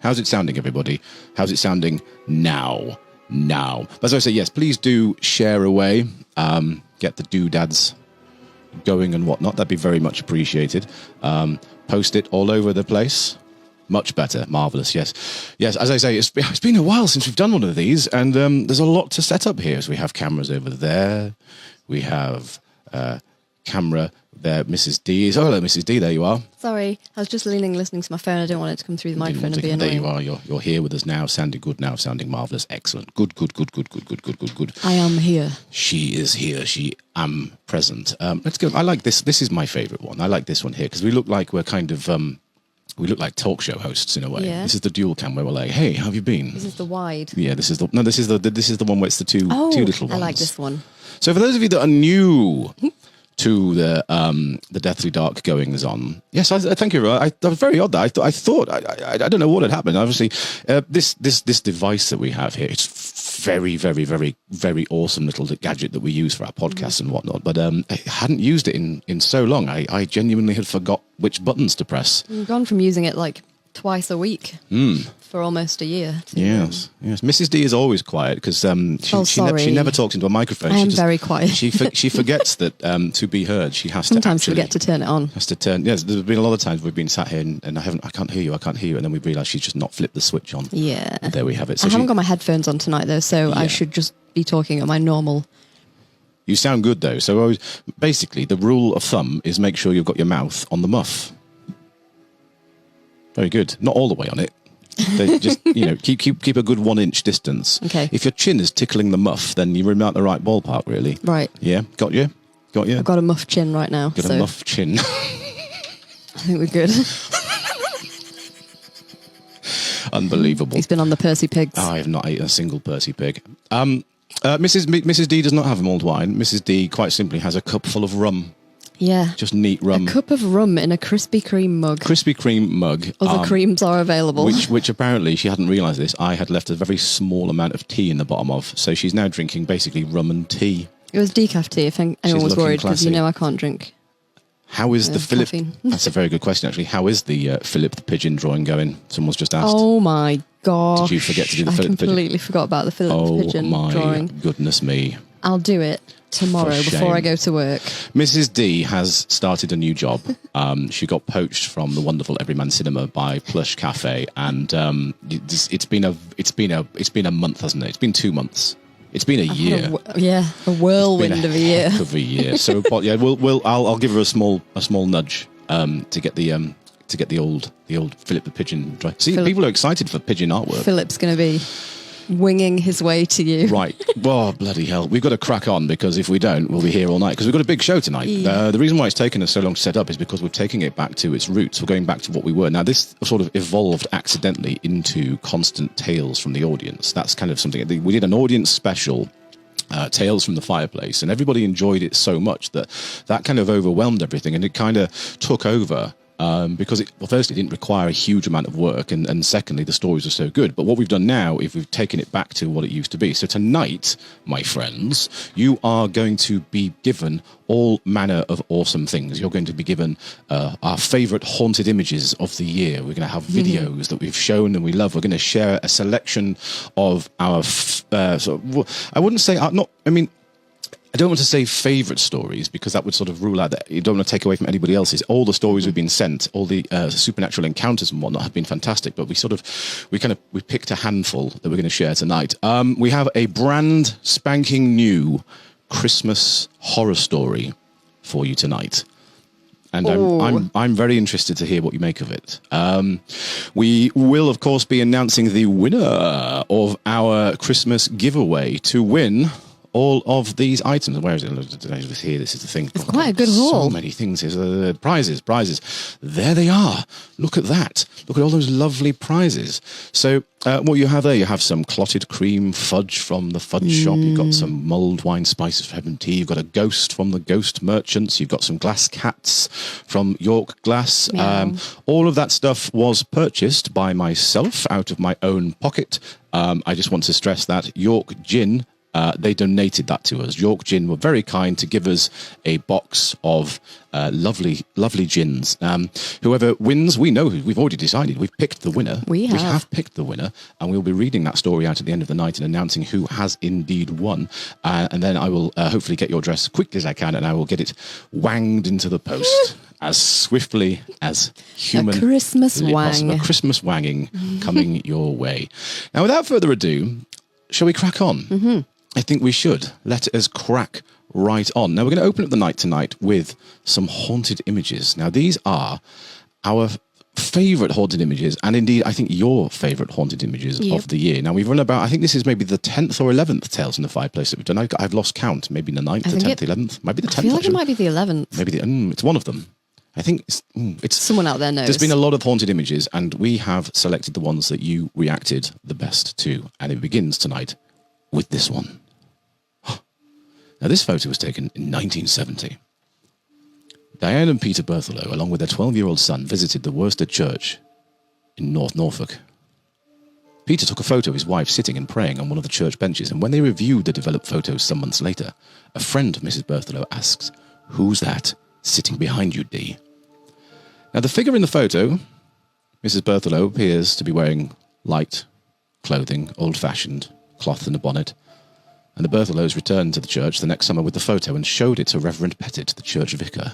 How's it sounding, everybody? How's it sounding now? As I say, yes, please do share away. Get the doodads going and whatnot. That'd be very much appreciated. Post it all over the place. Much better. Marvellous, yes. Yes, as I say, it's been a while since we've done one of these, and there's a lot to set up here. So we have cameras over there. We have camera there. Mrs. D is... Oh, hello, Mrs. D. There you are. Sorry, I was just leaning, listening to my phone. I didn't want it to come through the microphone and be annoying. There you are. You're here with us now. Sounding good now. Sounding marvellous. Excellent. Good. I am here. She is here. She am present. Let's go. I like this. This is my favourite one. I like this one here because we look like we're kind of... we look like talk show hosts in a way. Yeah. This is the dual cam where we're like, "Hey, how have you been?" This is the wide. Yeah, this is the one where it's the two little ones. I like this one. So for those of you that are new to the Deathly Dark goings on, yes, I thank you. That was very odd. I thought I don't know what had happened. Obviously, this device that we have here, it's very, very, very, very awesome little gadget that we use for our podcasts and whatnot. But I hadn't used it in so long. I genuinely had forgot which buttons to press. You've gone from using it like twice a week for almost a year. Yes. Mrs. D is always quiet because she never talks into a microphone. I am very quiet. She forgets that to be heard, she has to sometimes forget to turn it on. Has to turn. Yes, there's been a lot of times we've been sat here and I can't hear you, and then we realise she's just not flipped the switch on. Yeah. And there we have it. So I haven't got my headphones on tonight though, so I should just be talking at my normal. You sound good though. So basically, the rule of thumb is make sure you've got your mouth on the muff. Very good. Not all the way on it. They just keep a good 1 inch distance. Okay. If your chin is tickling the muff, then you're in the right ballpark, really. Right. Yeah. Got you. I've got a muff chin right now. Got a muff chin. I think we're good. Unbelievable. He's been on the Percy pigs. I have not eaten a single Percy pig. Mrs. D does not have mulled wine. Mrs. D quite simply has a cup full of rum. Yeah. Just neat rum. A cup of rum in a Krispy Kreme mug. Krispy Kreme mug. Other creams are available. Which apparently, she hadn't realised this, I had left a very small amount of tea in the bottom of. So she's now drinking basically rum and tea. It was decaf tea, if anyone was worried, because I can't drink. How is the Philip... Caffeine. That's a very good question, actually. How is the Philip the Pigeon drawing going? Someone's just asked. Oh, my gosh. Did you forget to do the Philip the Pigeon? I completely forgot about the Philip the Pigeon drawing. Oh, my goodness me. I'll do it tomorrow before I go to work. Mrs. D has started a new job. She got poached from the wonderful Everyman Cinema by Plush Cafe, and it's been a month, hasn't it? It's been 2 months. It's been a year. A whirlwind of a year. Of a year. So, but yeah, I'll give her a small nudge to get the old Philip the Pigeon dry. See, people are excited for pigeon artwork. Philip's going to be winging his way to you. Right. Oh, bloody hell. We've got to crack on, because if we don't, we'll be here all night, because we've got a big show tonight. Yeah. The reason why it's taken us so long to set up is because we're taking it back to its roots. We're going back to what we were. Now, this sort of evolved accidentally into constant tales from the audience. That's kind of something. We did an audience special, Tales from the Fireplace, and everybody enjoyed it so much that kind of overwhelmed everything, and it kind of took over. Because firstly, it didn't require a huge amount of work, and secondly, the stories are so good. But what we've done now is we've taken it back to what it used to be. So tonight, my friends, you are going to be given all manner of awesome things. You're going to be given our favourite haunted images of the year. We're going to have videos that we've shown and we love. We're going to share a selection of our I don't want to say favourite stories, because that would sort of rule out that you don't want to take away from anybody else's. All the stories we've been sent, all the supernatural encounters and whatnot have been fantastic, but we picked a handful that we're going to share tonight. We have a brand spanking new Christmas horror story for you tonight. And I'm very interested to hear what you make of it. We will, of course, be announcing the winner of our Christmas giveaway to win all of these items. Where is it? Here, this is the thing. It's quite a good haul. So many things. Prizes. There they are. Look at that. Look at all those lovely prizes. So what you have there, you have some clotted cream fudge from the fudge shop. You've got some mulled wine spices from Heaven Tea. You've got a ghost from the Ghost Merchants. You've got some glass cats from York Glass. All of that stuff was purchased by myself out of my own pocket. I just want to stress that York Gin, they donated that to us. York Gin were very kind to give us a box of lovely gins. Whoever wins, we know who. We've already decided. We've picked the winner. We have picked the winner, and we'll be reading that story out at the end of the night and announcing who has indeed won. And then I will hopefully get your address as quickly as I can, and I will get it wanged into the post as swiftly as humanly a Christmas wang. possible. A Christmas wanging coming your way. Now, without further ado, shall we crack on? Mm-hmm. I think we should. Let us crack right on. Now, we're going to open up the night tonight with some haunted images. Now, these are our favourite haunted images, and indeed, I think your favourite haunted images of the year. Now, we've run about, I think this is maybe the 10th or 11th Tales from the Fireplace that we've done. I've lost count. Maybe the 9th, the 10th, 11th. Might be the 10th. I feel like actually. it might be the 11th. Maybe it's one of them. I think it's someone out there knows. There's been a lot of haunted images, and we have selected the ones that you reacted the best to. And it begins tonight with this one. Now, this photo was taken in 1970. Diane and Peter Berthelot, along with their 12-year-old son, visited the Worsted Church in North Norfolk. Peter took a photo of his wife sitting and praying on one of the church benches, and when they reviewed the developed photos some months later, a friend of Mrs. Berthelot asked, "Who's that sitting behind you, Dee?" Now, the figure in the photo, Mrs. Berthelot, appears to be wearing light clothing, old-fashioned, cloth and a bonnet, and the Berthelots returned to the church the next summer with the photo and showed it to Reverend Pettit, the church vicar.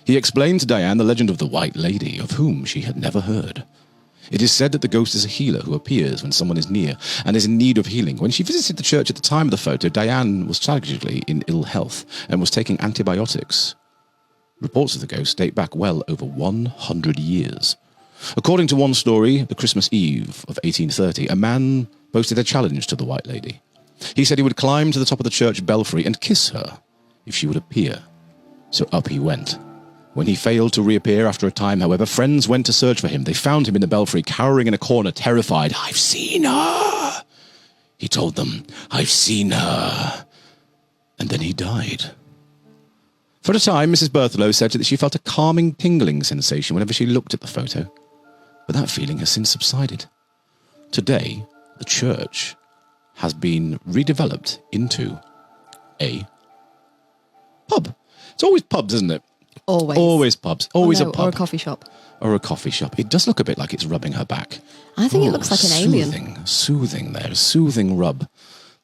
He explained to Diane the legend of the White Lady, of whom she had never heard. It is said that the ghost is a healer who appears when someone is near and is in need of healing. When she visited the church at the time of the photo, Diane was tragically in ill health and was taking antibiotics. Reports of the ghost date back well over 100 years. According to one story, the Christmas Eve of 1830, a man posted a challenge to the White Lady. He said he would climb to the top of the church belfry and kiss her if she would appear. So up he went. When he failed to reappear after a time, however, friends went to search for him. They found him in the belfry, cowering in a corner, terrified. "I've seen her!" He told them, "I've seen her." And then he died. For a time, Mrs. Berthelot said that she felt a calming, tingling sensation whenever she looked at the photo. But that feeling has since subsided. Today, the church has been redeveloped into a pub. It's always pubs, isn't it? Always pubs. Always a pub. Or a coffee shop. Or a coffee shop. It does look a bit like it's rubbing her back. I think it looks like an alien. Soothing there. A soothing rub.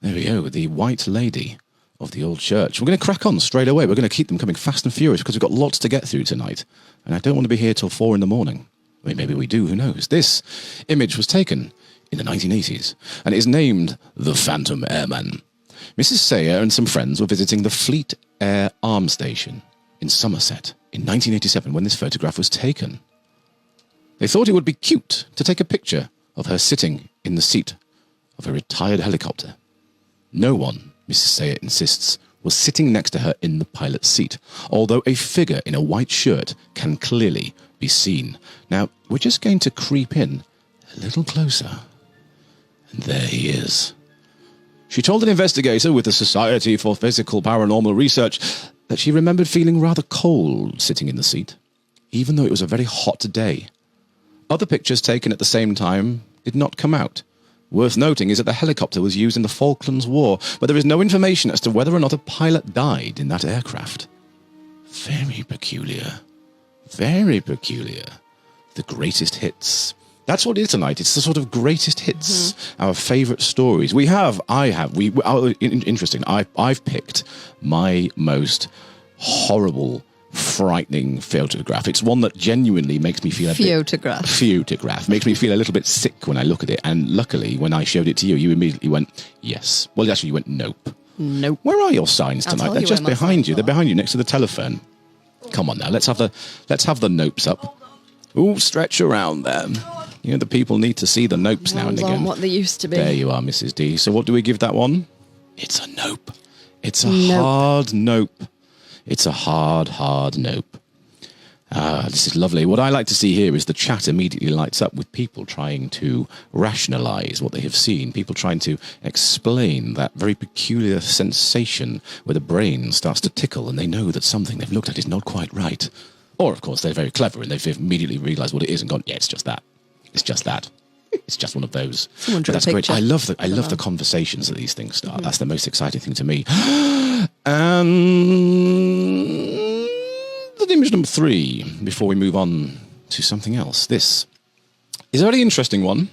There we go. The White Lady of the old church. We're going to crack on straight away. We're going to keep them coming fast and furious because we've got lots to get through tonight. And I don't want to be here till 4 a.m. I mean, maybe we do. Who knows? This image was taken in the 1980s, and it is named The Phantom Airman. Mrs. Sayer and some friends were visiting the Fleet Air Arms Station in Somerset in 1987 when this photograph was taken. They thought it would be cute to take a picture of her sitting in the seat of a retired helicopter. No one, Mrs. Sayer insists, was sitting next to her in the pilot's seat, although a figure in a white shirt can clearly be seen. Now, we're just going to creep in a little closer. And there he is. She told an investigator with the Society for Physical Paranormal Research that she remembered feeling rather cold sitting in the seat, even though it was a very hot day. Other pictures taken at the same time did not come out. Worth noting is that the helicopter was used in the Falklands War, but there is no information as to whether or not a pilot died in that aircraft. Very peculiar. Very peculiar. The greatest hits. That's what it is tonight. It's the sort of greatest hits, our favourite stories. Interesting. I've picked my most horrible, frightening photograph. It's one that genuinely makes me feel a bit... Makes me feel a little bit sick when I look at it. And luckily, when I showed it to you, you immediately went, yes. Well, actually, you went, nope. Nope. Where are your signs tonight? They're just behind you. They're behind you next to the telephone. Come on now, let's have the nopes up. Ooh, stretch around there. You know, the people need to see the nopes now and Ones again. aren't what they used to be. There you are, Mrs. D. So what do we give that one? It's a nope. It's a hard nope. It's a hard nope. This is lovely. What I like to see here is the chat immediately lights up with people trying to rationalise what they have seen, people trying to explain that very peculiar sensation where the brain starts to tickle and they know that something they've looked at is not quite right. Or, of course, they're very clever and they've immediately realised what it is and gone, yeah, it's just that. It's just that. It's just one of those. Someone drew But that's a great. picture. I love the conversations that these things start. That's the most exciting thing to me. And image number 3, before we move on to something else. This is a very interesting one.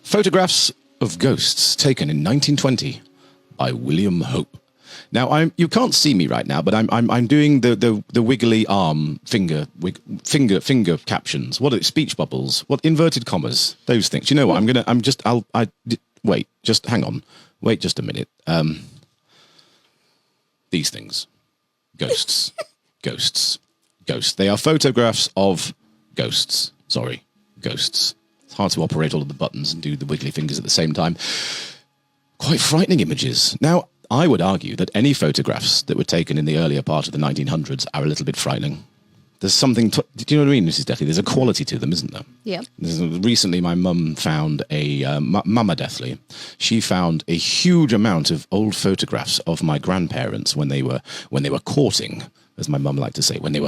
Photographs of ghosts taken in 1920 by William Hope. Now, you can't see me right now, but I'm doing the wiggly arm finger captions. What are speech bubbles? What inverted commas? Those things. You know what? Wait. Just hang on. Wait, just a minute. These things, ghosts. Ghosts. They are photographs of ghosts. Sorry, ghosts. It's hard to operate all of the buttons and do the wiggly fingers at the same time. Quite frightening images. Now, I would argue that any photographs that were taken in the earlier part of the 1900s are a little bit frightening. There's something... do you know what I mean, Mrs. Deathley? There's a quality to them, isn't there? Yeah. Recently, my mum found Mama Deathley. She found a huge amount of old photographs of my grandparents when they were courting, as my mum liked to say, when they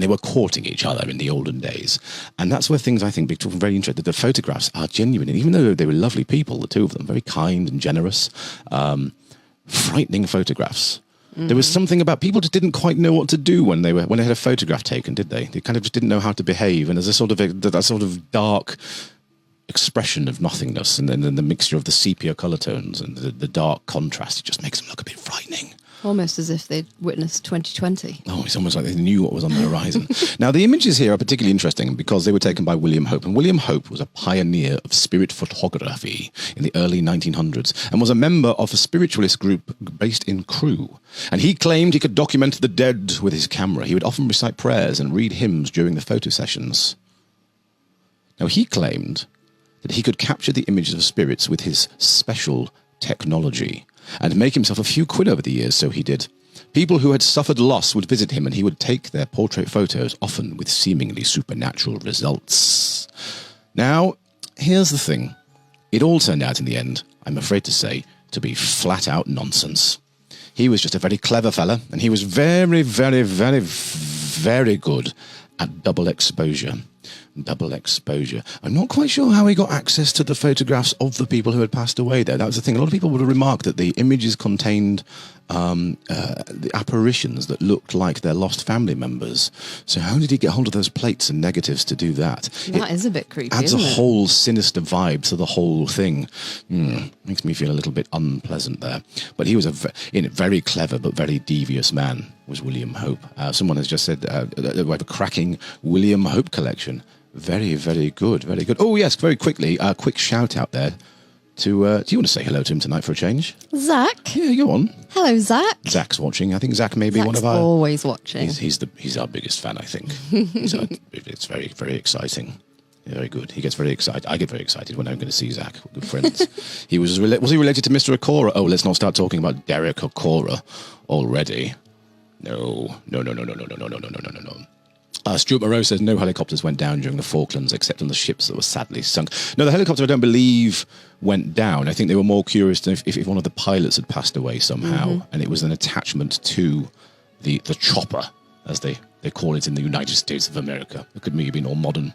were courting each other in the olden days. And that's where things, I think, become very interesting. The photographs are genuine. And even though they were lovely people, the two of them, very kind and generous, frightening photographs. There was something about people just didn't quite know what to do when they had a photograph taken, did they? They kind of just didn't know how to behave, and there's that sort of dark expression of nothingness, and then the mixture of the sepia color tones and the dark contrast. It just makes them look a bit frightening. Almost as if they'd witnessed 2020. Oh, it's almost like they knew what was on the horizon. Now, the images here are particularly interesting because they were taken by William Hope. And William Hope was a pioneer of spirit photography in the early 1900s and was a member of a spiritualist group based in Crewe. And he claimed he could document the dead with his camera. He would often recite prayers and read hymns during the photo sessions. Now, he claimed that he could capture the images of spirits with his special technology and make himself a few quid over the years, so he did. People who had suffered loss would visit him and he would take their portrait photos, often with seemingly supernatural results. Now, here's the thing. It all turned out in the end, I'm afraid to say, to be flat-out nonsense. He was just a very clever fella, and he was very, very, very, very good at double exposure. Double exposure. I'm not quite sure how he got access to the photographs of the people who had passed away there. That was the thing. A lot of people would have remarked that the images contained the apparitions that looked like their lost family members. So how did he get hold of those plates and negatives to do that? That is a bit creepy, adds isn't a it? whole sinister vibe to the whole thing. Makes me feel a little bit unpleasant there. But he was a very clever but very devious man, was William Hope. Someone has just said we have a cracking William Hope collection. Very, very good, very good. Oh, yes, very quickly, a quick shout out there to, do you want to say hello to him tonight for a change? Zach. Yeah, go on. Hello, Zach. Zach's watching. I think Zach may be Zach's one of our... always watching. He's our biggest fan, I think. So it's very, very exciting. Very good. He gets very excited. I get very excited when I'm going to see Zach. We're good friends. Was he related to Mr. Okora? Oh, let's not start talking about Derek Okora already. No. Stuart Moreau says no helicopters went down during the Falklands except on the ships that were sadly sunk. No, the helicopter I don't believe went down. I think they were more curious to if one of the pilots had passed away somehow, and it was an attachment to the chopper, as they call it in the United States of America. It could maybe been all modern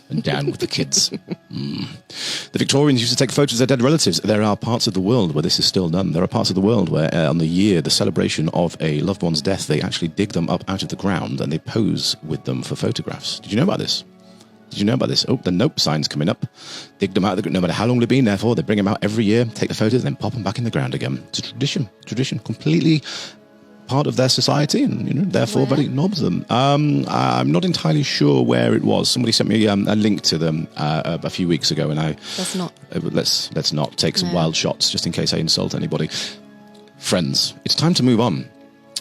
and down with the kids. The Victorians used to take photos of their dead relatives. There are parts of the world where this is still done. There are parts of the world where on the celebration of a loved one's death, they actually dig them up out of the ground and they pose with them for photographs. Did you know about this? Oh, the nope sign's coming up. Dig them out of the ground. No matter how long they've been there for, they bring them out every year, take the photos, and then pop them back in the ground again. It's a tradition, completely part of their society, and therefore very knobs them. I'm not entirely sure where it was. Somebody sent me a link to them a few weeks ago, and let's not take some wild shots just in case I insult anybody. Friends, it's time to move on.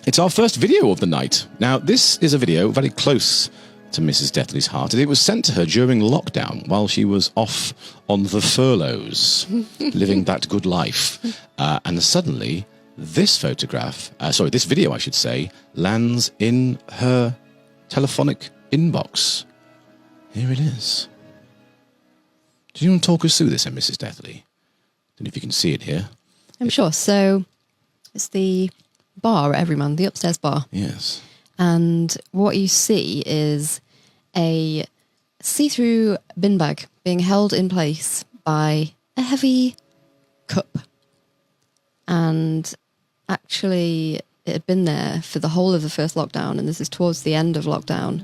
It's our first video of the night. Now, this is a video very close to Mrs. Deathley's heart. It was sent to her during lockdown while she was off on the furloughs, living that good life. And suddenly, this video, I should say, lands in her telephonic inbox. Here it is. Do you want to talk us through this, Mrs. Deathley? I don't know if you can see it here. I'm sure. So it's the bar at Everyman, the upstairs bar. Yes. And what you see is a see-through bin bag being held in place by a heavy cup. And actually, it had been there for the whole of the first lockdown, and this is towards the end of lockdown.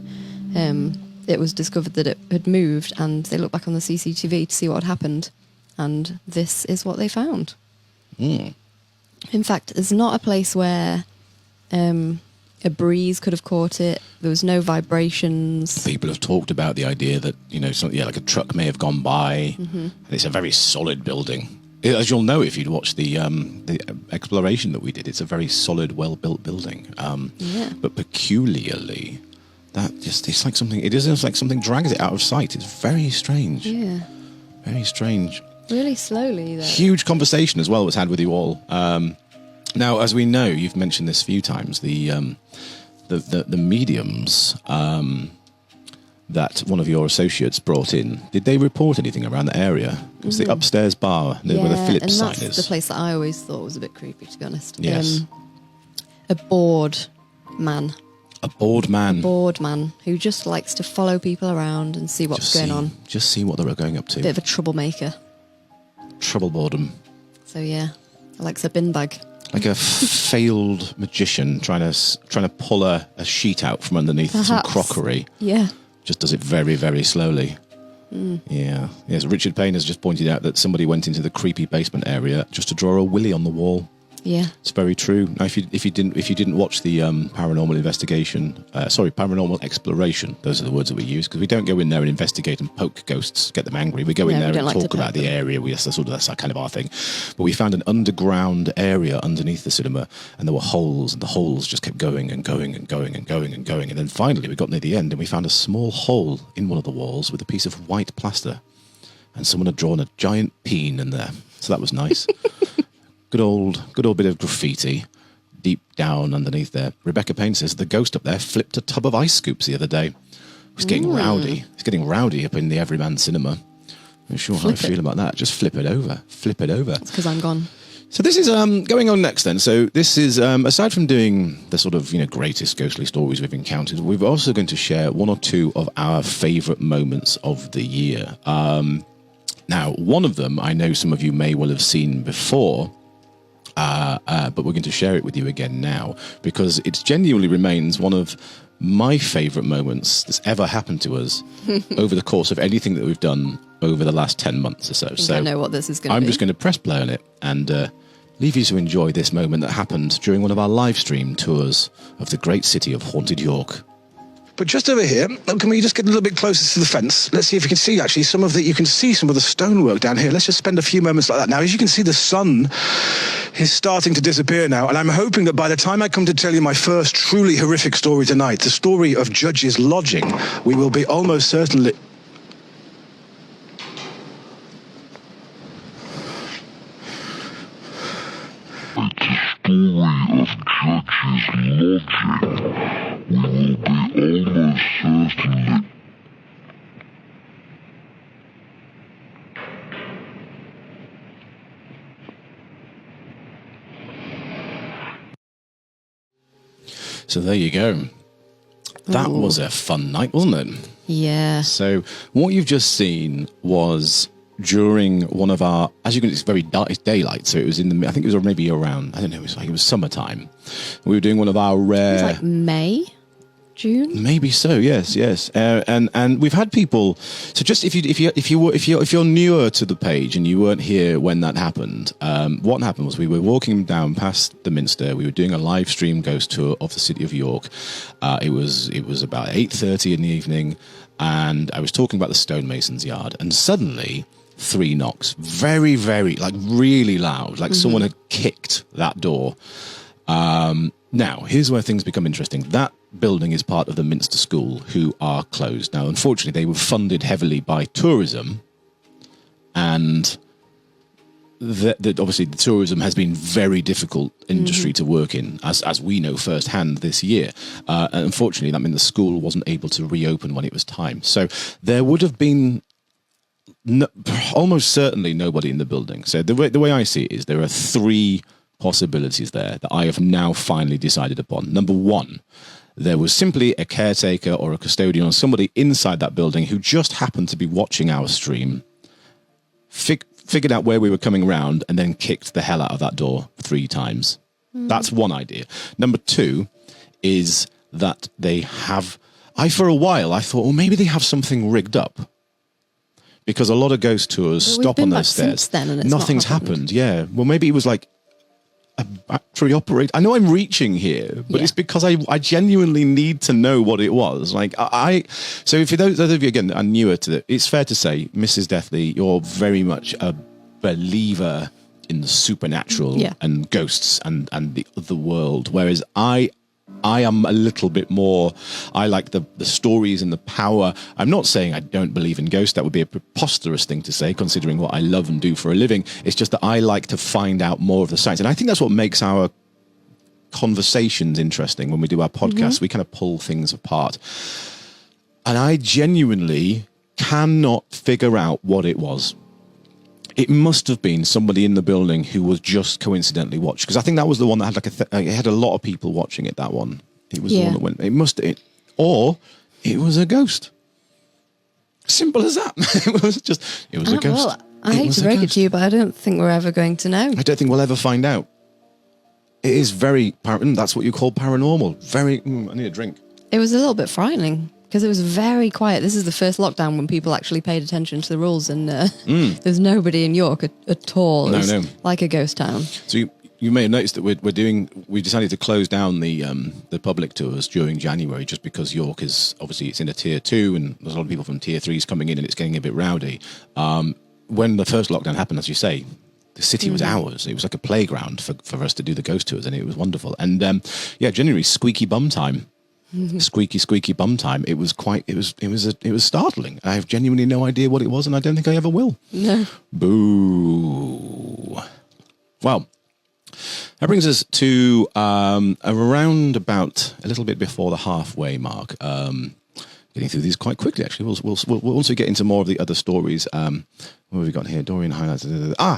It was discovered that it had moved, and they looked back on the CCTV to see what had happened, and this is what they found. Mm. In fact, there's not a place where a breeze could have caught it. There was no vibrations. People have talked about the idea that, something, like a truck may have gone by, and it's a very solid building. As you'll know if you'd watched the exploration that we did, it's a very solid, well-built building. But peculiarly, it's like something. It is like something drags it out of sight. It's very strange. Yeah, very strange. Really slowly, though. Huge conversation as well was had with you all. Now, as we know, you've mentioned this a few times. The mediums that one of your associates brought in, did they report anything around the area? It's the upstairs bar where the Phillips sign is. That's the place that I always thought was a bit creepy, to be honest. Yes. A bored man. A bored man. A bored man who just likes to follow people around and see what's going on. Just see what they're going up to. Bit of a troublemaker. Trouble boredom. So yeah, likes a bin bag. Like a failed magician trying to pull a sheet out from underneath some crockery. Yeah. Just does it very, very slowly. Yeah. Yes, Richard Payne has just pointed out that somebody went into the creepy basement area just to draw a willy on the wall. Yeah, it's very true. Now, if you didn't watch the paranormal exploration, those are the words that we use, because we don't go in there and investigate and poke ghosts, get them angry. We go in there and talk about the area. That's kind of our thing. But we found an underground area underneath the cinema, and there were holes, and the holes just kept going and going and going and going and going. And then finally, we got near the end, and we found a small hole in one of the walls with a piece of white plaster, and someone had drawn a giant peen in there. So that was nice. Good old bit of graffiti deep down underneath there. Rebecca Payne says the ghost up there flipped a tub of ice scoops the other day. It was getting rowdy. It's getting rowdy up in the Everyman cinema. I'm not sure how I feel about that. Just flip it over. Flip it over. It's because I'm gone. So this is going on next then. So this is, aside from doing the sort of, greatest ghostly stories we've encountered, we're also going to share one or two of our favourite moments of the year. Now, one of them I know some of you may well have seen before, but we're going to share it with you again now, because it genuinely remains one of my favourite moments that's ever happened to us over the course of anything that we've done over the last 10 months or so. So I know what this is going to be. I'm just going to press play on it and leave you to enjoy this moment that happened during one of our live stream tours of the great city of haunted York. But just over here, can we just get a little bit closer to the fence? Let's see if we can see actually some of the stonework down here. Let's just spend a few moments like that. Now, as you can see, the sun is starting to disappear now, and I'm hoping that by the time I come to tell you my first truly horrific story tonight, the story of Judge's Lodging, we will be almost certainly... Story of Judge's Lodging. We will be almost certainly... So there you go. That was a fun night, wasn't it? Yeah. So what you've just seen was during one of our, as you can, it's very dark, it's daylight, so it was I think it was maybe around, I don't know, it was summertime. We were doing one of our rare... It was like May? June? Maybe so. Yes. And we've had people. So just if you're newer to the page and you weren't here when that happened, what happened was we were walking down past the Minster. We were doing a live stream ghost tour of the city of York. It was about 8:30 in the evening, and I was talking about the stonemason's yard, and suddenly 3 knocks, very, very, like really loud, like someone had kicked that door. Now, here's where things become interesting. That building is part of the Minster School, who are closed. Now, unfortunately, they were funded heavily by tourism, and obviously the tourism has been very difficult industry to work in, as we know firsthand this year. And unfortunately, that meant the school wasn't able to reopen when it was time. So there would have been almost certainly nobody in the building. So the way I see it is there are three possibilities there that I have now finally decided upon. Number one, there was simply a caretaker or a custodian or somebody inside that building who just happened to be watching our stream, figured out where we were coming round, and then kicked the hell out of that door 3 times. That's one idea. Number two is that they have... for a while, I thought, well, maybe they have something rigged up. Because a lot of ghost tours stop on those stairs. Since then and it's Nothing's happened. Yeah. Well, maybe it was like a battery operated. I know I'm reaching here, but it's because I genuinely need to know what it was. Like so if those of you again are newer to it, it's fair to say, Mrs. Deathley, you're very much a believer in the supernatural and ghosts and the world, whereas I am a little bit more, I like the stories and the power. I'm not saying I don't believe in ghosts. That would be a preposterous thing to say, considering what I love and do for a living. It's just that I like to find out more of the science. And I think that's what makes our conversations interesting when we do our podcasts. We kind of pull things apart. And I genuinely cannot figure out what it was. It must have been somebody in the building who was just coincidentally watched, because I think that was the one that had it had a lot of people watching it. That one, it was the one that went. Or it was a ghost. Simple as that. It was a ghost. Well, I hate to break it to you, but I don't think we're ever going to know. I don't think we'll ever find out. It is very. That's what you call paranormal. Very. I need a drink. It was a little bit frightening. Because it was very quiet. This is the first lockdown when people actually paid attention to the rules, and there's nobody in York at all. No. Like a ghost town. So you may have noticed that we decided to close down the public tours during January, just because York is obviously it's in a tier 2, and there's a lot of people from tier 3s coming in, and it's getting a bit rowdy. When the first lockdown happened, as you say, the city was ours. It was like a playground for us to do the ghost tours, and it was wonderful. And generally squeaky bum time. Squeaky bum time. It was startling. I have genuinely no idea what it was, and I don't think I ever will. No. Boo. Well, that brings us to around about a little bit before the halfway mark. Getting through these quite quickly, actually. We'll also get into more of the other stories. What have we got here? Dorian highlights.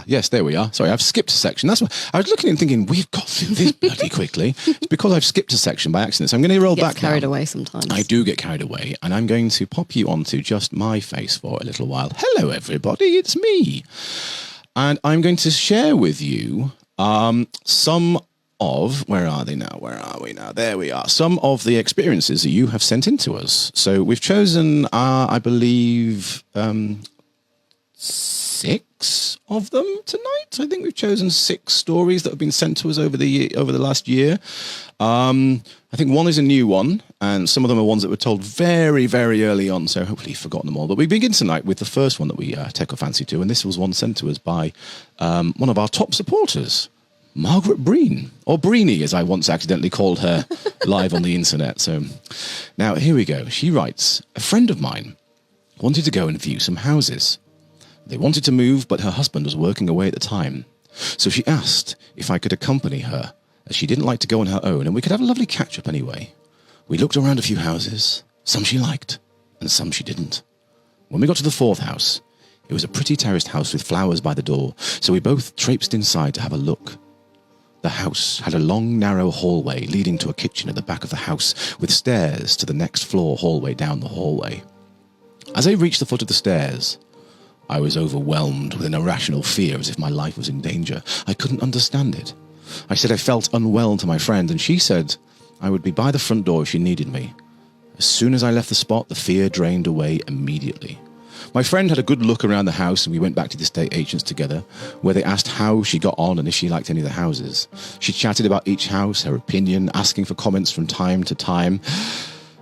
Yes, there we are. Sorry, I've skipped a section. That's what I was looking and thinking. We've got through this bloody quickly. It's because I've skipped a section by accident. So I'm going to roll back. Carried away sometimes. I do get carried away, and I'm going to pop you onto just my face for a little while. Hello, everybody. It's me, and I'm going to share with you some of, where are they now? Where are we now? There we are. Some of the experiences that you have sent in to us. So we've chosen, I believe, 6 of them tonight. I think we've chosen 6 stories that have been sent to us over the last year. I think one is a new one, and some of them are ones that were told very, very early on, so hopefully you've forgotten them all. But we begin tonight with the first one that we take a fancy to, and this was one sent to us by one of our top supporters, Margaret Breen, or Breenie, as I once accidentally called her live on the internet. So now here we go. She writes, a friend of mine wanted to go and view some houses. They wanted to move, but her husband was working away at the time. So she asked if I could accompany her, as she didn't like to go on her own, and we could have a lovely catch-up anyway. We looked around a few houses. Some she liked, and some she didn't. When we got to the 4th house, it was a pretty terraced house with flowers by the door, so we both traipsed inside to have a look. The house had a long, narrow hallway leading to a kitchen at the back of the house, with stairs to the next floor hallway down the hallway. As I reached the foot of the stairs, I was overwhelmed with an irrational fear, as if my life was in danger. I couldn't understand it. I said I felt unwell to my friend, and she said I would be by the front door if she needed me. As soon as I left the spot, the fear drained away immediately. My friend had a good look around the house, and we went back to the estate agents together, where they asked how she got on and if she liked any of the houses. She chatted about each house, her opinion, asking for comments from time to time.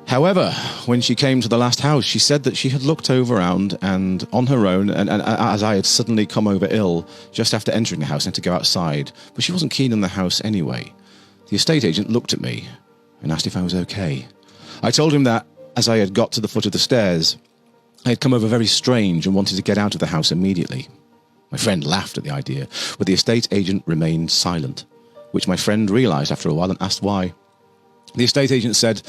However, when she came to the last house, she said that she had looked around and on her own, and as I had suddenly come over ill just after entering the house and had to go outside, but she wasn't keen on the house anyway. The estate agent looked at me and asked if I was okay. I told him that as I had got to the foot of the stairs, I had come over very strange and wanted to get out of the house immediately. My friend laughed at the idea, but the estate agent remained silent, which my friend realised after a while and asked why. The estate agent said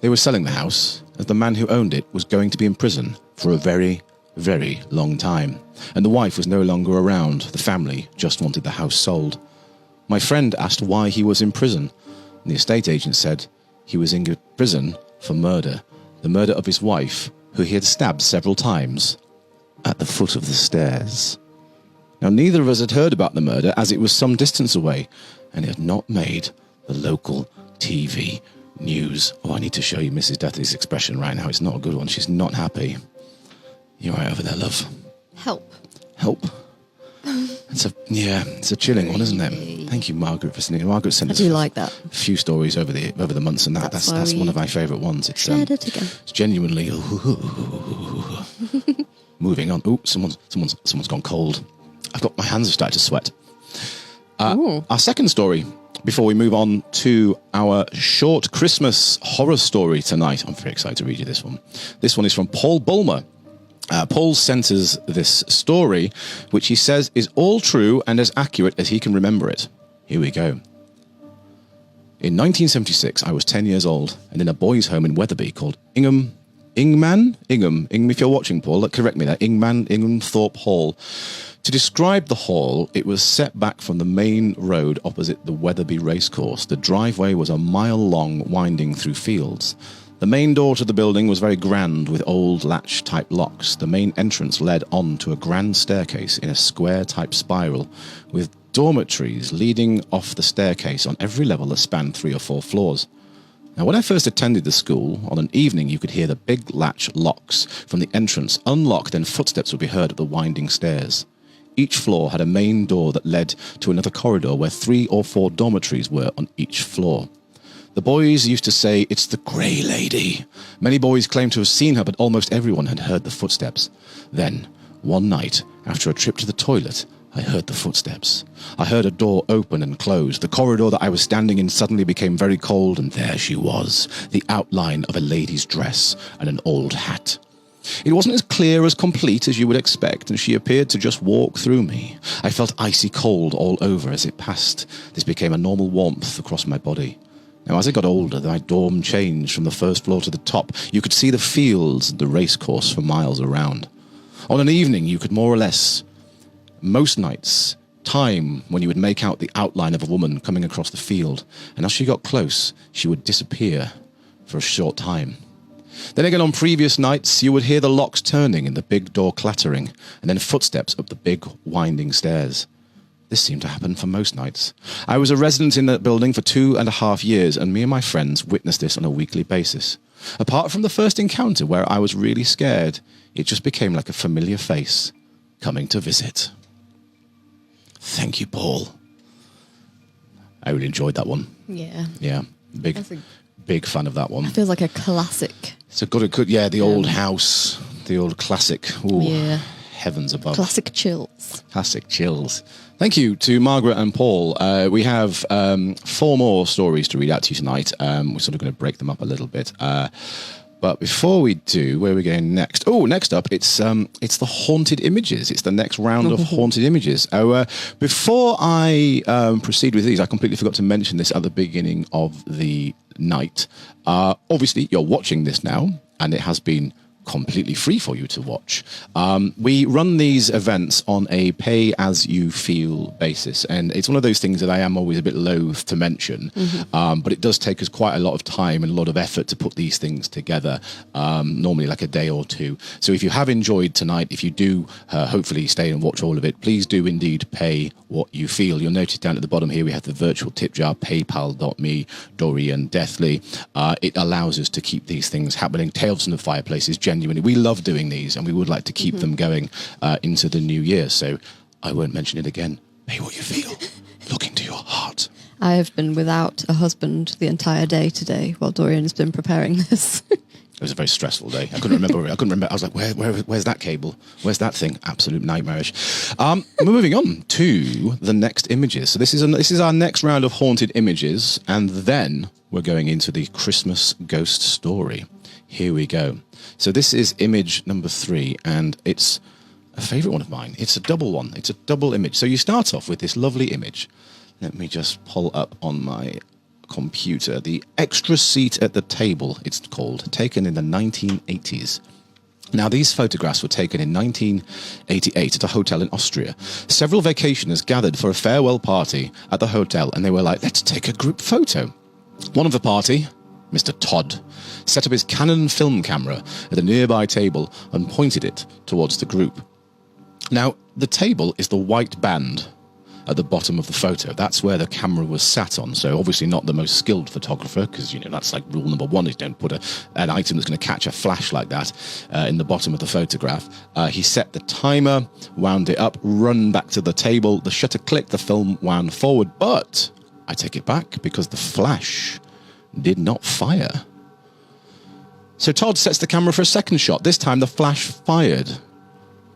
they were selling the house as the man who owned it was going to be in prison for a very, very long time, and the wife was no longer around. The family just wanted the house sold. My friend asked why he was in prison, and the estate agent said he was in prison for murder, the murder of his wife, who he had stabbed several times at the foot of the stairs. Now, neither of us had heard about the murder, as it was some distance away, and it had not made the local TV news. Oh, I need to show you Mrs. Deathley's expression right now. It's not a good one. She's not happy. You're right over there, love. Help. Help. It's a chilling one, isn't it? Thank you, Margaret, for sending it. Margaret sent us like that. a few stories over the months, and that's one of my favourite ones. It's shared it again. It's genuinely moving on. Oh, someone's gone cold. I've got my hands have started to sweat. Our second story, before we move on to our short Christmas horror story tonight. I'm very excited to read you this one. This one is from Paul Bulmer. Paul sent us this story, which he says is all true and as accurate as he can remember it. Here we go. In 1976, I was 10 years old and in a boys' home in Wetherby called Ingham, if you're watching, Paul, correct me there, Inghamthorpe Hall. To describe the hall, it was set back from the main road opposite the Wetherby racecourse. The driveway was a mile long, winding through fields. The main door to the building was very grand, with old latch-type locks. The main entrance led on to a grand staircase in a square-type spiral, with dormitories leading off the staircase on every level that spanned 3 or 4 floors. Now, when I first attended the school, on an evening you could hear the big latch locks from the entrance unlocked and footsteps would be heard up the winding stairs. Each floor had a main door that led to another corridor where 3 or 4 dormitories were on each floor. The boys used to say, "It's the Grey Lady." Many boys claimed to have seen her, but almost everyone had heard the footsteps. Then, one night, after a trip to the toilet, I heard the footsteps. I heard a door open and close. The corridor that I was standing in suddenly became very cold, and there she was, the outline of a lady's dress and an old hat. It wasn't as clear as complete as you would expect, and she appeared to just walk through me. I felt icy cold all over as it passed. This became a normal warmth across my body. Now, as I got older, my dorm changed from the first floor to the top. You could see the fields and the racecourse for miles around. On an evening, you could more or less, most nights, time when you would make out the outline of a woman coming across the field, and as she got close, she would disappear for a short time. Then again, on previous nights, you would hear the locks turning and the big door clattering, and then footsteps up the big winding stairs. This seemed to happen for most nights. I was a resident in that building for 2.5 years, and me and my friends witnessed this on a weekly basis. Apart from the first encounter where I was really scared, it just became like a familiar face coming to visit. Thank you, Paul. I really enjoyed that one. Yeah. Yeah, big fan of that one. It feels like a classic. It's a good, the old house, the old classic. Ooh, yeah. Heavens above. Classic chills. Classic chills. Thank you to Margaret and Paul. We have 4 more stories to read out to you tonight. We're sort of going to break them up a little bit. But before we do, where are we going next? Oh, next up, it's the haunted images. It's the next round of haunted images. Before I proceed with these, I completely forgot to mention this at the beginning of the night. Obviously, you're watching this now, and it has been completely free for you to watch. We run these events on a pay-as-you-feel basis, and it's one of those things that I am always a bit loath to mention, but it does take us quite a lot of time and a lot of effort to put these things together, normally like a day or 2. So if you have enjoyed tonight, if you do hopefully stay and watch all of it, please do indeed pay what you feel. You'll notice down at the bottom here we have the virtual tip jar, paypal.me, Dorian Deathley. It allows us to keep these things happening. Tales from the Fireplace is genuinely, we love doing these, and we would like to keep them going into the new year. So I won't mention it again. Pay what you feel. Look into your heart. I have been without a husband the entire day today while Dorian has been preparing this. was a very stressful day. I couldn't remember. I was like, where's that cable? Where's that thing? Absolute nightmarish. We're moving on to the next images. So this is our next round of haunted images, and then we're going into the Christmas ghost story. Here we go. So this is image number 3, and it's a favourite one of mine. It's a double one. It's a double image. So you start off with this lovely image. Let me just pull up on my computer. The Extra Seat at the Table, it's called, taken in the 1980s. Now, these photographs were taken in 1988 at a hotel in Austria. Several vacationers gathered for a farewell party at the hotel, and they were like, let's take a group photo. One of the party, Mr. Todd, set up his Canon film camera at a nearby table and pointed it towards the group. Now, the table is the white band at the bottom of the photo. That's where the camera was sat on. So obviously not the most skilled photographer, because, you know, that's like rule number 1 is don't put an item that's going to catch a flash like that in the bottom of the photograph. He set the timer, wound it up, run back to the table, the shutter clicked, the film wound forward, but I take it back because the flash did not fire. So Todd sets the camera for a second shot. This time the flash fired.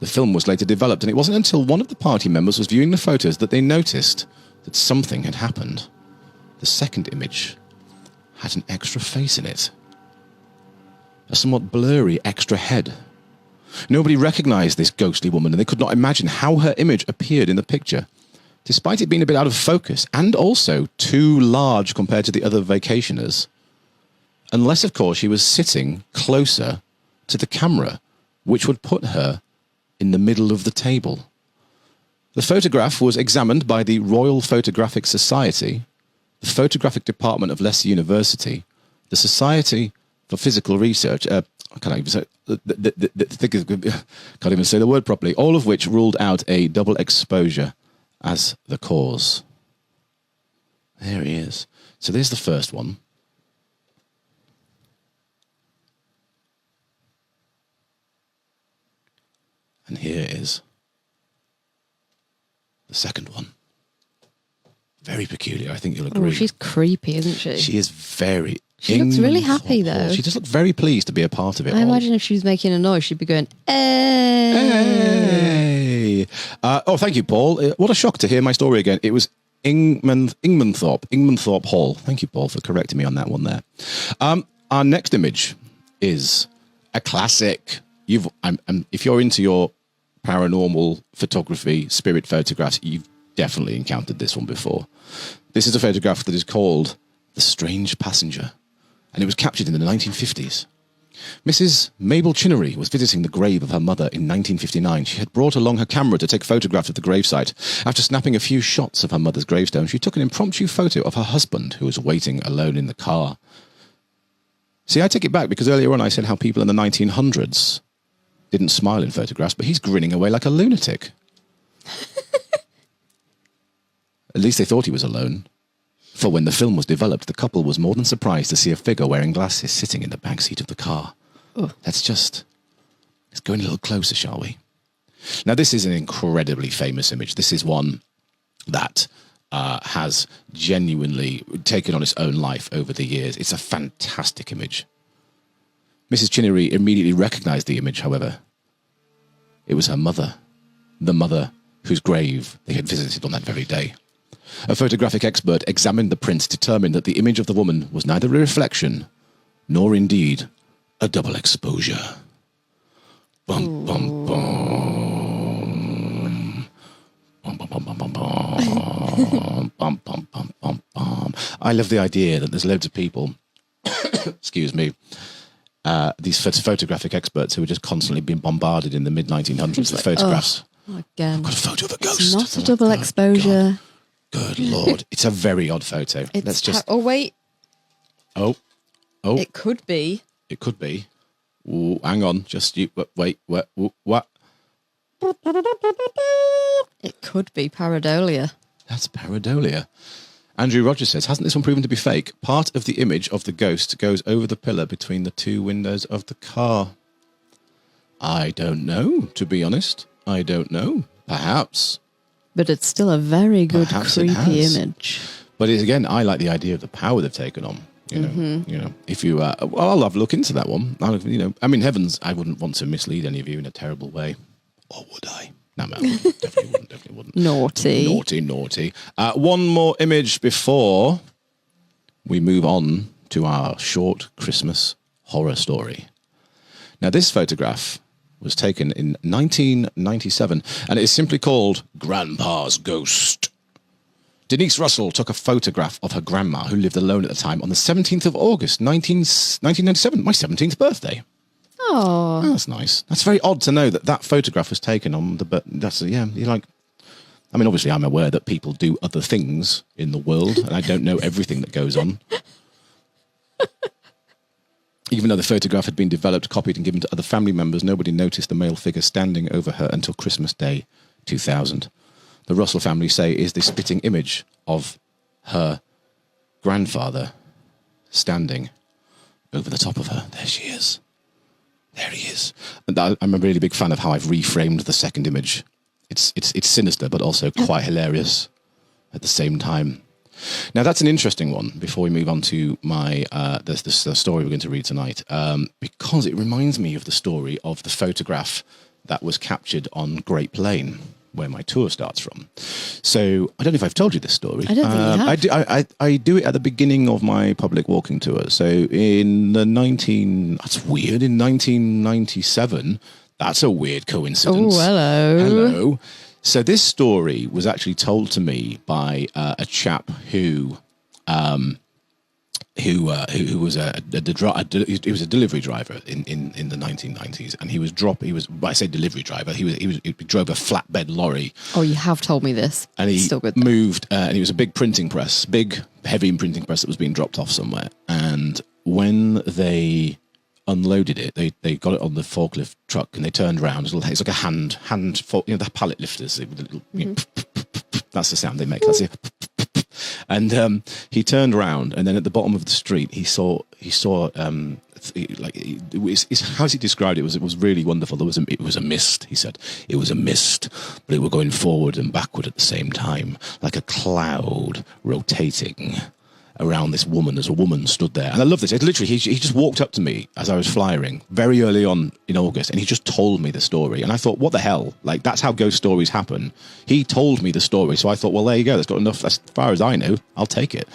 The film was later developed, and it wasn't until one of the party members was viewing the photos that they noticed that something had happened. The second image had an extra face in it. A somewhat blurry extra head. Nobody recognized this ghostly woman, and they could not imagine how her image appeared in the picture. Despite it being a bit out of focus, and also too large compared to the other vacationers. Unless, of course, she was sitting closer to the camera, which would put her in the middle of the table. The photograph was examined by the Royal Photographic Society, the Photographic Department of Leicester University, the Society for Physical Research, I can't even say the word properly, all of which ruled out a double exposure as the cause. There he is. So there's the first one. And here is the second one. Very peculiar, I think you'll agree. Oh, she's creepy, isn't she? She is very... She looks really happy, though. She just looked very pleased to be a part of it. I imagine if she was making a noise, she'd be going, hey! Thank you, Paul. What a shock to hear my story again. It was Ingmanthorpe Hall. Thank you, Paul, for correcting me on that one there. Our next image is a classic. If you're into your paranormal photography, spirit photographs, you've definitely encountered this one before. This is a photograph that is called The Strange Passenger, and it was captured in the 1950s. Mrs. Mabel Chinnery was visiting the grave of her mother in 1959. She had brought along her camera to take photographs of the gravesite. After snapping a few shots of her mother's gravestone, she took an impromptu photo of her husband, who was waiting alone in the car. See, I take it back because earlier on I said how people in the 1900s didn't smile in photographs, but he's grinning away like a lunatic. At least they thought he was alone. For when the film was developed, the couple was more than surprised to see a figure wearing glasses sitting in the back seat of the car. Oh. Let's go in a little closer, shall we? Now, this is an incredibly famous image. This is one that has genuinely taken on its own life over the years. It's a fantastic image. Mrs. Chinnery immediately recognized the image, however. It was her mother, the mother whose grave they had visited on that very day. A photographic expert examined the print, determined that the image of the woman was neither a reflection, nor indeed a double exposure. Bum, bum, bum. Bum, bum, bum, bum, bum, bum. Bum, bum, bum, bum, bum. I love the idea that there's loads of people, excuse me, these photographic experts who were just constantly being bombarded in the mid-1900s with photographs. Oh, again. I've got a photo of a ghost. It's not a double exposure. God. Good Lord. It's a very odd photo. Let's just... Oh, wait. Oh. It could be. It could be. Ooh, hang on. Just you... Wait. What? It could be pareidolia. That's pareidolia. Andrew Rogers says, hasn't this one proven to be fake? Part of the image of the ghost goes over the pillar between the two windows of the car. I don't know, to be honest. I don't know. Perhaps. But it's still a very good, creepy image. But again, I like the idea of the power they've taken on. If you, well, I'll have a look into that one. Heavens, I wouldn't want to mislead any of you in a terrible way, or would I? No, definitely wouldn't. Naughty. One more image before we move on to our short Christmas horror story. Now, this photograph was taken in 1997, and it is simply called Grandpa's Ghost. Denise Russell took a photograph of her grandma, who lived alone at the time, on the 17th of August, 1997, my 17th birthday. Oh, that's nice. That's very odd to know that photograph was taken on the... obviously I'm aware that people do other things in the world, and I don't know everything that goes on. Even though the photograph had been developed, copied, and given to other family members, nobody noticed the male figure standing over her until Christmas Day 2000. The Russell family say is the spitting image of her grandfather standing over the top of her. There she is. There he is. And I'm a really big fan of how I've reframed the second image. It's sinister, but also quite hilarious at the same time. Now, that's an interesting one before we move on to my the story we're going to read tonight, because it reminds me of the story of the photograph that was captured on Great Plain, where my tour starts from. So I don't know if I've told you this story. I don't think you have. I do it at the beginning of my public walking tour. So in that's weird, in 1997, that's a weird coincidence. Oh, hello. So this story was actually told to me by a chap who was a delivery driver in the 1990s, and he drove a flatbed lorry. Oh, you have told me this. And he Still good moved, and it was a big printing press, big heavy printing press that was being dropped off somewhere. And when they unloaded it, they got it on the forklift truck, and they turned around. It's like a hand, the pallet lifters. That's the sound they make. That's it. And he turned around, and then at the bottom of the street, he saw how he described it was really wonderful. It was a mist. He said it was a mist, but it was going forward and backward at the same time, like a cloud rotating around this woman as a woman stood there. And I love this. It literally, he just walked up to me as I was flying very early on in August, and he just told me the story. And I thought, what the hell? Like, that's how ghost stories happen. He told me the story. So I thought, well, there you go. That's got enough. As far as I know, I'll take it.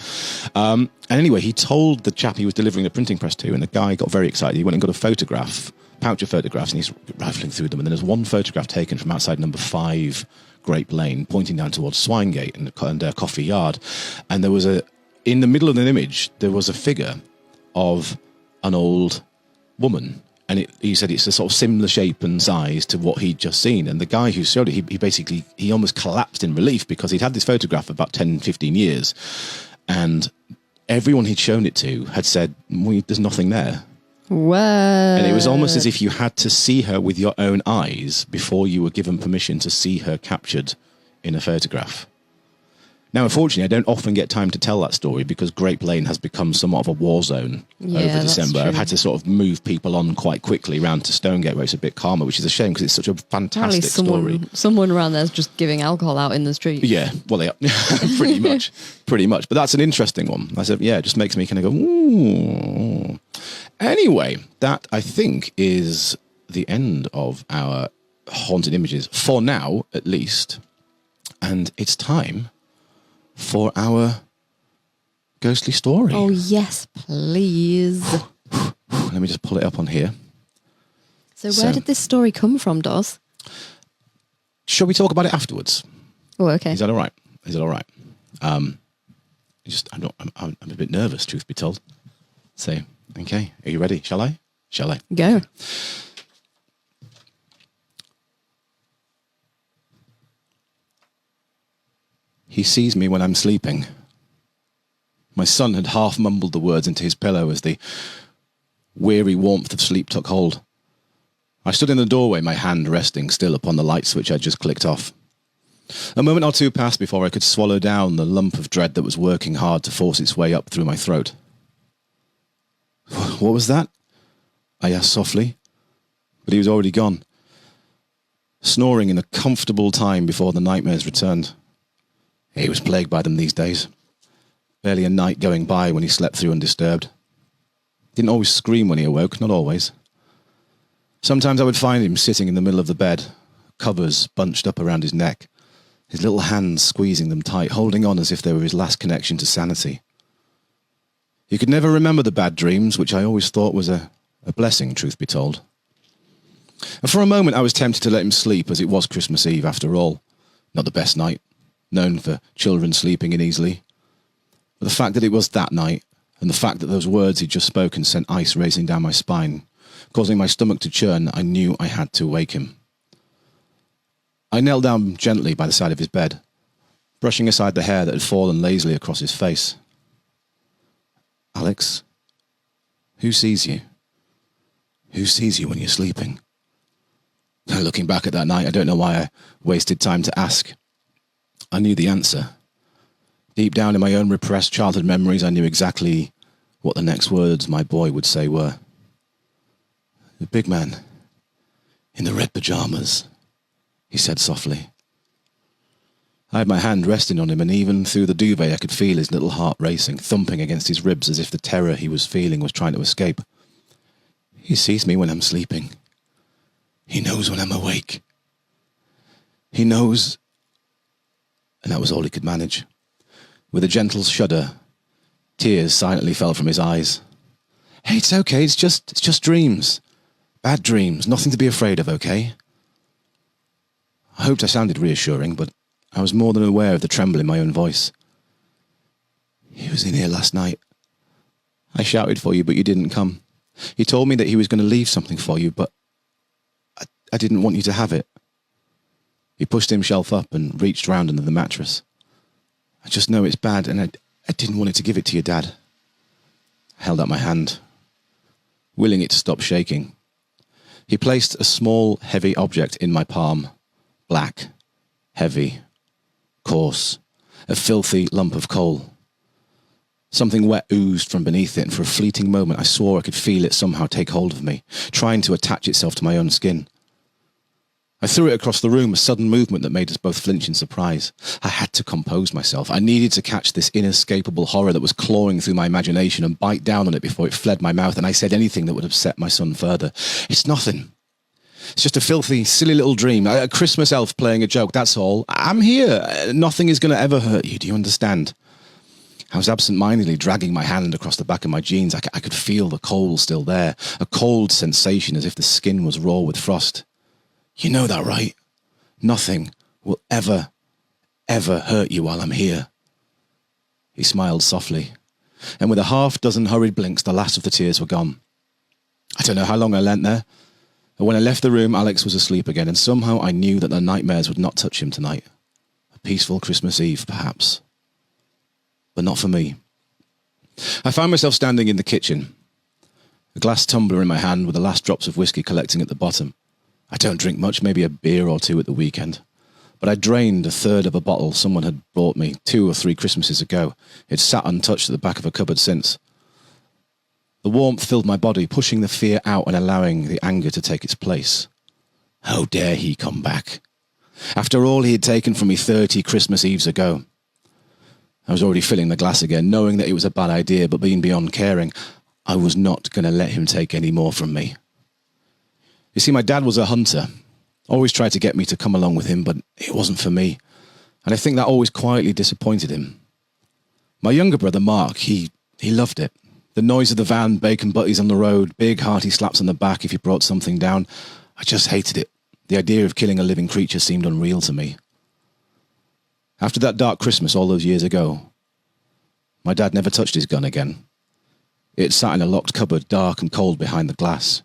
And anyway, he told the chap he was delivering the printing press to, and the guy got very excited. He went and got a pouch of photographs, and he's rifling through them. And then there's one photograph taken from outside number 5 Great Lane, pointing down towards Swinegate and Coffee Yard. And there was in the middle of the image, there was a figure of an old woman. And he said it's a sort of similar shape and size to what he'd just seen. And the guy who showed it, he almost collapsed in relief, because he'd had this photograph for about 10, 15 years. And everyone he'd shown it to had said, well, there's nothing there. What? And it was almost as if you had to see her with your own eyes before you were given permission to see her captured in a photograph. Now, unfortunately, I don't often get time to tell that story, because Great Lane has become somewhat of a war zone over December. I've had to sort of move people on quite quickly round to Stonegate, where it's a bit calmer, which is a shame, because it's such a fantastic story. Someone around there's just giving alcohol out in the street. Yeah, well, they are. pretty much. But that's an interesting one. I said, yeah, it just makes me kind of go, ooh. Anyway, that, I think, is the end of our haunted images, for now, at least. And it's time for our ghostly story. Oh, yes, please. Let me just pull it up on here. So where did this story come from, Dos? Shall we talk about it afterwards? Oh, okay. Is that all right? I'm a bit nervous, truth be told. So, okay, are you ready? Shall I? Go. He sees me when I'm sleeping. My son had half mumbled the words into his pillow as the weary warmth of sleep took hold. I stood in the doorway, my hand resting still upon the light switch I'd just clicked off. A moment or two passed before I could swallow down the lump of dread that was working hard to force its way up through my throat. What was that? I asked softly, but he was already gone, snoring in a comfortable time before the nightmares returned. He was plagued by them these days. Barely a night going by when he slept through undisturbed. Didn't always scream when he awoke, not always. Sometimes I would find him sitting in the middle of the bed, covers bunched up around his neck, his little hands squeezing them tight, holding on as if they were his last connection to sanity. He could never remember the bad dreams, which I always thought was a blessing, truth be told. And for a moment I was tempted to let him sleep, as it was Christmas Eve after all. Not the best night, known for children sleeping in easily. But the fact that it was that night, and the fact that those words he'd just spoken sent ice racing down my spine, causing my stomach to churn, I knew I had to wake him. I knelt down gently by the side of his bed, brushing aside the hair that had fallen lazily across his face. Alex, who sees you? Who sees you when you're sleeping? Looking back at that night, I don't know why I wasted time to ask. I knew the answer. Deep down in my own repressed childhood memories, I knew exactly what the next words my boy would say were. The big man in the red pajamas, he said softly. I had my hand resting on him, and even through the duvet I could feel his little heart racing, thumping against his ribs as if the terror he was feeling was trying to escape. He sees me when I'm sleeping. He knows when I'm awake. He knows... And that was all he could manage. With a gentle shudder, tears silently fell from his eyes. Hey, it's okay, it's just dreams. Bad dreams, nothing to be afraid of, okay? I hoped I sounded reassuring, but I was more than aware of the tremble in my own voice. He was in here last night. I shouted for you, but you didn't come. He told me that he was going to leave something for you, but I didn't want you to have it. He pushed himself up and reached round under the mattress. I just know it's bad, and I didn't want it to give it to your dad. I held out my hand, willing it to stop shaking. He placed a small, heavy object in my palm. Black, heavy, coarse, a filthy lump of coal. Something wet oozed from beneath it, and for a fleeting moment I swore I could feel it somehow take hold of me, trying to attach itself to my own skin. I threw it across the room, a sudden movement that made us both flinch in surprise. I had to compose myself. I needed to catch this inescapable horror that was clawing through my imagination and bite down on it before it fled my mouth, and I said anything that would upset my son further. It's nothing. It's just a filthy, silly little dream. A Christmas elf playing a joke, that's all. I'm here. Nothing is going to ever hurt you. Do you understand? I was absent-mindedly dragging my hand across the back of my jeans. I could feel the coal still there, a cold sensation as if the skin was raw with frost. You know that, right? Nothing will ever, ever hurt you while I'm here. He smiled softly, and with a half-dozen hurried blinks, the last of the tears were gone. I don't know how long I leant there, but when I left the room, Alex was asleep again, and somehow I knew that the nightmares would not touch him tonight. A peaceful Christmas Eve, perhaps. But not for me. I found myself standing in the kitchen, a glass tumbler in my hand with the last drops of whiskey collecting at the bottom. I don't drink much, maybe a beer or two at the weekend. But I drained a third of a bottle someone had bought me 2 or 3 Christmases ago. It sat untouched at the back of a cupboard since. The warmth filled my body, pushing the fear out and allowing the anger to take its place. How dare he come back? After all he had taken from me 30 Christmas Eves ago. I was already filling the glass again, knowing that it was a bad idea, but being beyond caring, I was not going to let him take any more from me. You see, my dad was a hunter. Always tried to get me to come along with him, but it wasn't for me. And I think that always quietly disappointed him. My younger brother, Mark, he loved it. The noise of the van, bacon butties on the road, big hearty slaps on the back if he brought something down. I just hated it. The idea of killing a living creature seemed unreal to me. After that dark Christmas all those years ago, my dad never touched his gun again. It sat in a locked cupboard, dark and cold behind the glass.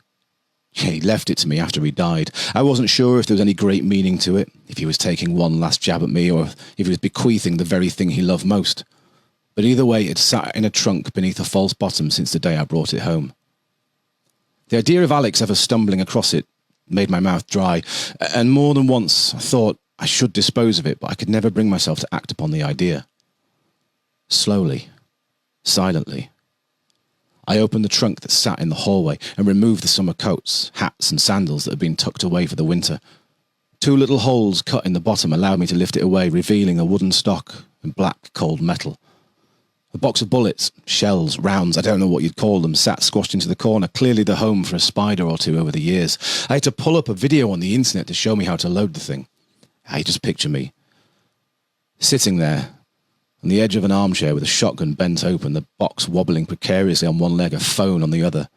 He left it to me after he died. I wasn't sure if there was any great meaning to it, if he was taking one last jab at me, or if he was bequeathing the very thing he loved most. But either way, it sat in a trunk beneath a false bottom since the day I brought it home. The idea of Alex ever stumbling across it made my mouth dry, and more than once I thought I should dispose of it, but I could never bring myself to act upon the idea. Slowly, silently, I opened the trunk that sat in the hallway and removed the summer coats, hats and sandals that had been tucked away for the winter. 2 little holes cut in the bottom allowed me to lift it away, revealing a wooden stock and black cold metal. A box of bullets, shells, rounds, I don't know what you'd call them, sat squashed into the corner, clearly the home for a spider or two over the years. I had to pull up a video on the internet to show me how to load the thing. I just picture me sitting there on the edge of an armchair with a shotgun bent open, the box wobbling precariously on one leg, a phone on the other.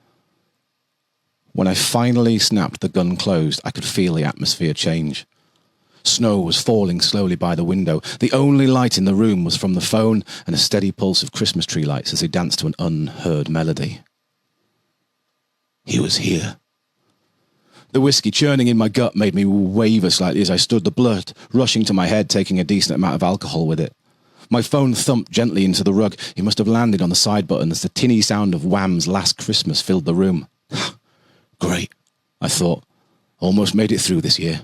When I finally snapped the gun closed, I could feel the atmosphere change. Snow was falling slowly by the window. The only light in the room was from the phone and a steady pulse of Christmas tree lights as they danced to an unheard melody. He was here. The whiskey churning in my gut made me waver slightly as I stood, the blood rushing to my head, taking a decent amount of alcohol with it. My phone thumped gently into the rug. He must have landed on the side button as the tinny sound of Wham's Last Christmas filled the room. Great, I thought. Almost made it through this year.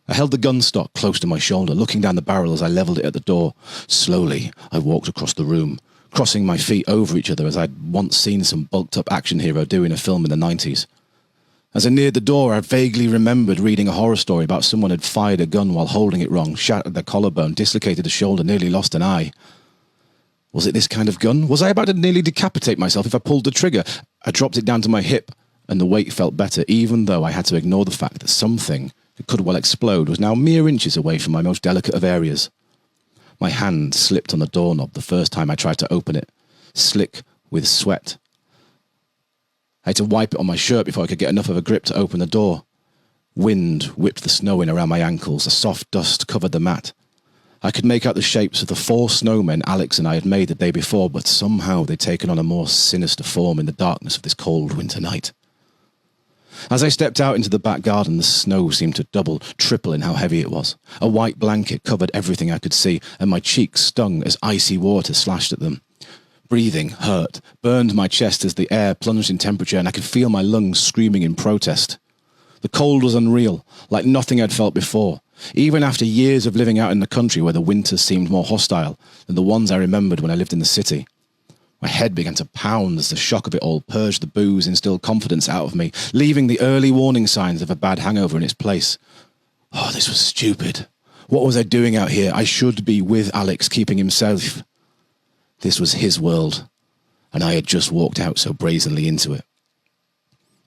I held the gun stock close to my shoulder, looking down the barrel as I levelled it at the door. Slowly, I walked across the room, crossing my feet over each other as I'd once seen some bulked-up action hero do in a film in the 90s. As I neared the door, I vaguely remembered reading a horror story about someone had fired a gun while holding it wrong, shattered their collarbone, dislocated a shoulder, nearly lost an eye. Was it this kind of gun? Was I about to nearly decapitate myself if I pulled the trigger? I dropped it down to my hip, and the weight felt better, even though I had to ignore the fact that something that could well explode was now mere inches away from my most delicate of areas. My hand slipped on the doorknob the first time I tried to open it, slick with sweat. I had to wipe it on my shirt before I could get enough of a grip to open the door. Wind whipped the snow in around my ankles. A soft dust covered the mat. I could make out the shapes of the 4 snowmen Alex and I had made the day before, but somehow they'd taken on a more sinister form in the darkness of this cold winter night. As I stepped out into the back garden, the snow seemed to double, triple in how heavy it was. A white blanket covered everything I could see, and my cheeks stung as icy water slashed at them. Breathing hurt, burned my chest as the air plunged in temperature, and I could feel my lungs screaming in protest. The cold was unreal, like nothing I'd felt before, even after years of living out in the country where the winters seemed more hostile than the ones I remembered when I lived in the city. My head began to pound as the shock of it all purged the booze, instilled confidence out of me, leaving the early warning signs of a bad hangover in its place. Oh, this was stupid. What was I doing out here? I should be with Alex, keeping him safe. This was his world, and I had just walked out so brazenly into it.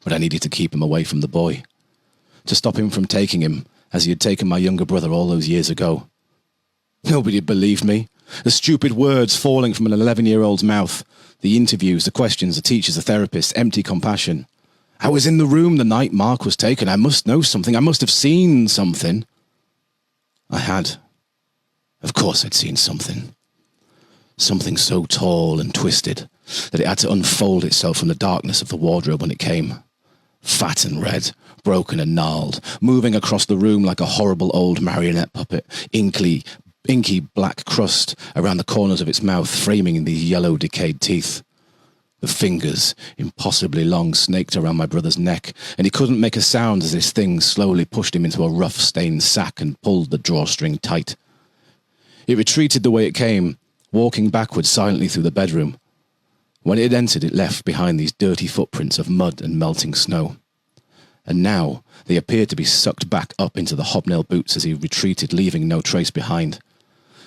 But I needed to keep him away from the boy, to stop him from taking him as he had taken my younger brother all those years ago. Nobody believed me. The stupid words falling from an 11-year-old's mouth, the interviews, the questions, the teachers, the therapists, empty compassion. I was in the room the night Mark was taken. I must know something. I must have seen something. I had. Of course I'd seen something. Something so tall and twisted that it had to unfold itself from the darkness of the wardrobe when it came. Fat and red, broken and gnarled, moving across the room like a horrible old marionette puppet, inky black crust around the corners of its mouth, framing these yellow decayed teeth. The fingers, impossibly long, snaked around my brother's neck, and he couldn't make a sound as this thing slowly pushed him into a rough, stained sack and pulled the drawstring tight. It retreated the way it came, walking backwards silently through the bedroom. When it had entered, it left behind these dirty footprints of mud and melting snow. And now they appeared to be sucked back up into the hobnail boots as he retreated, leaving no trace behind.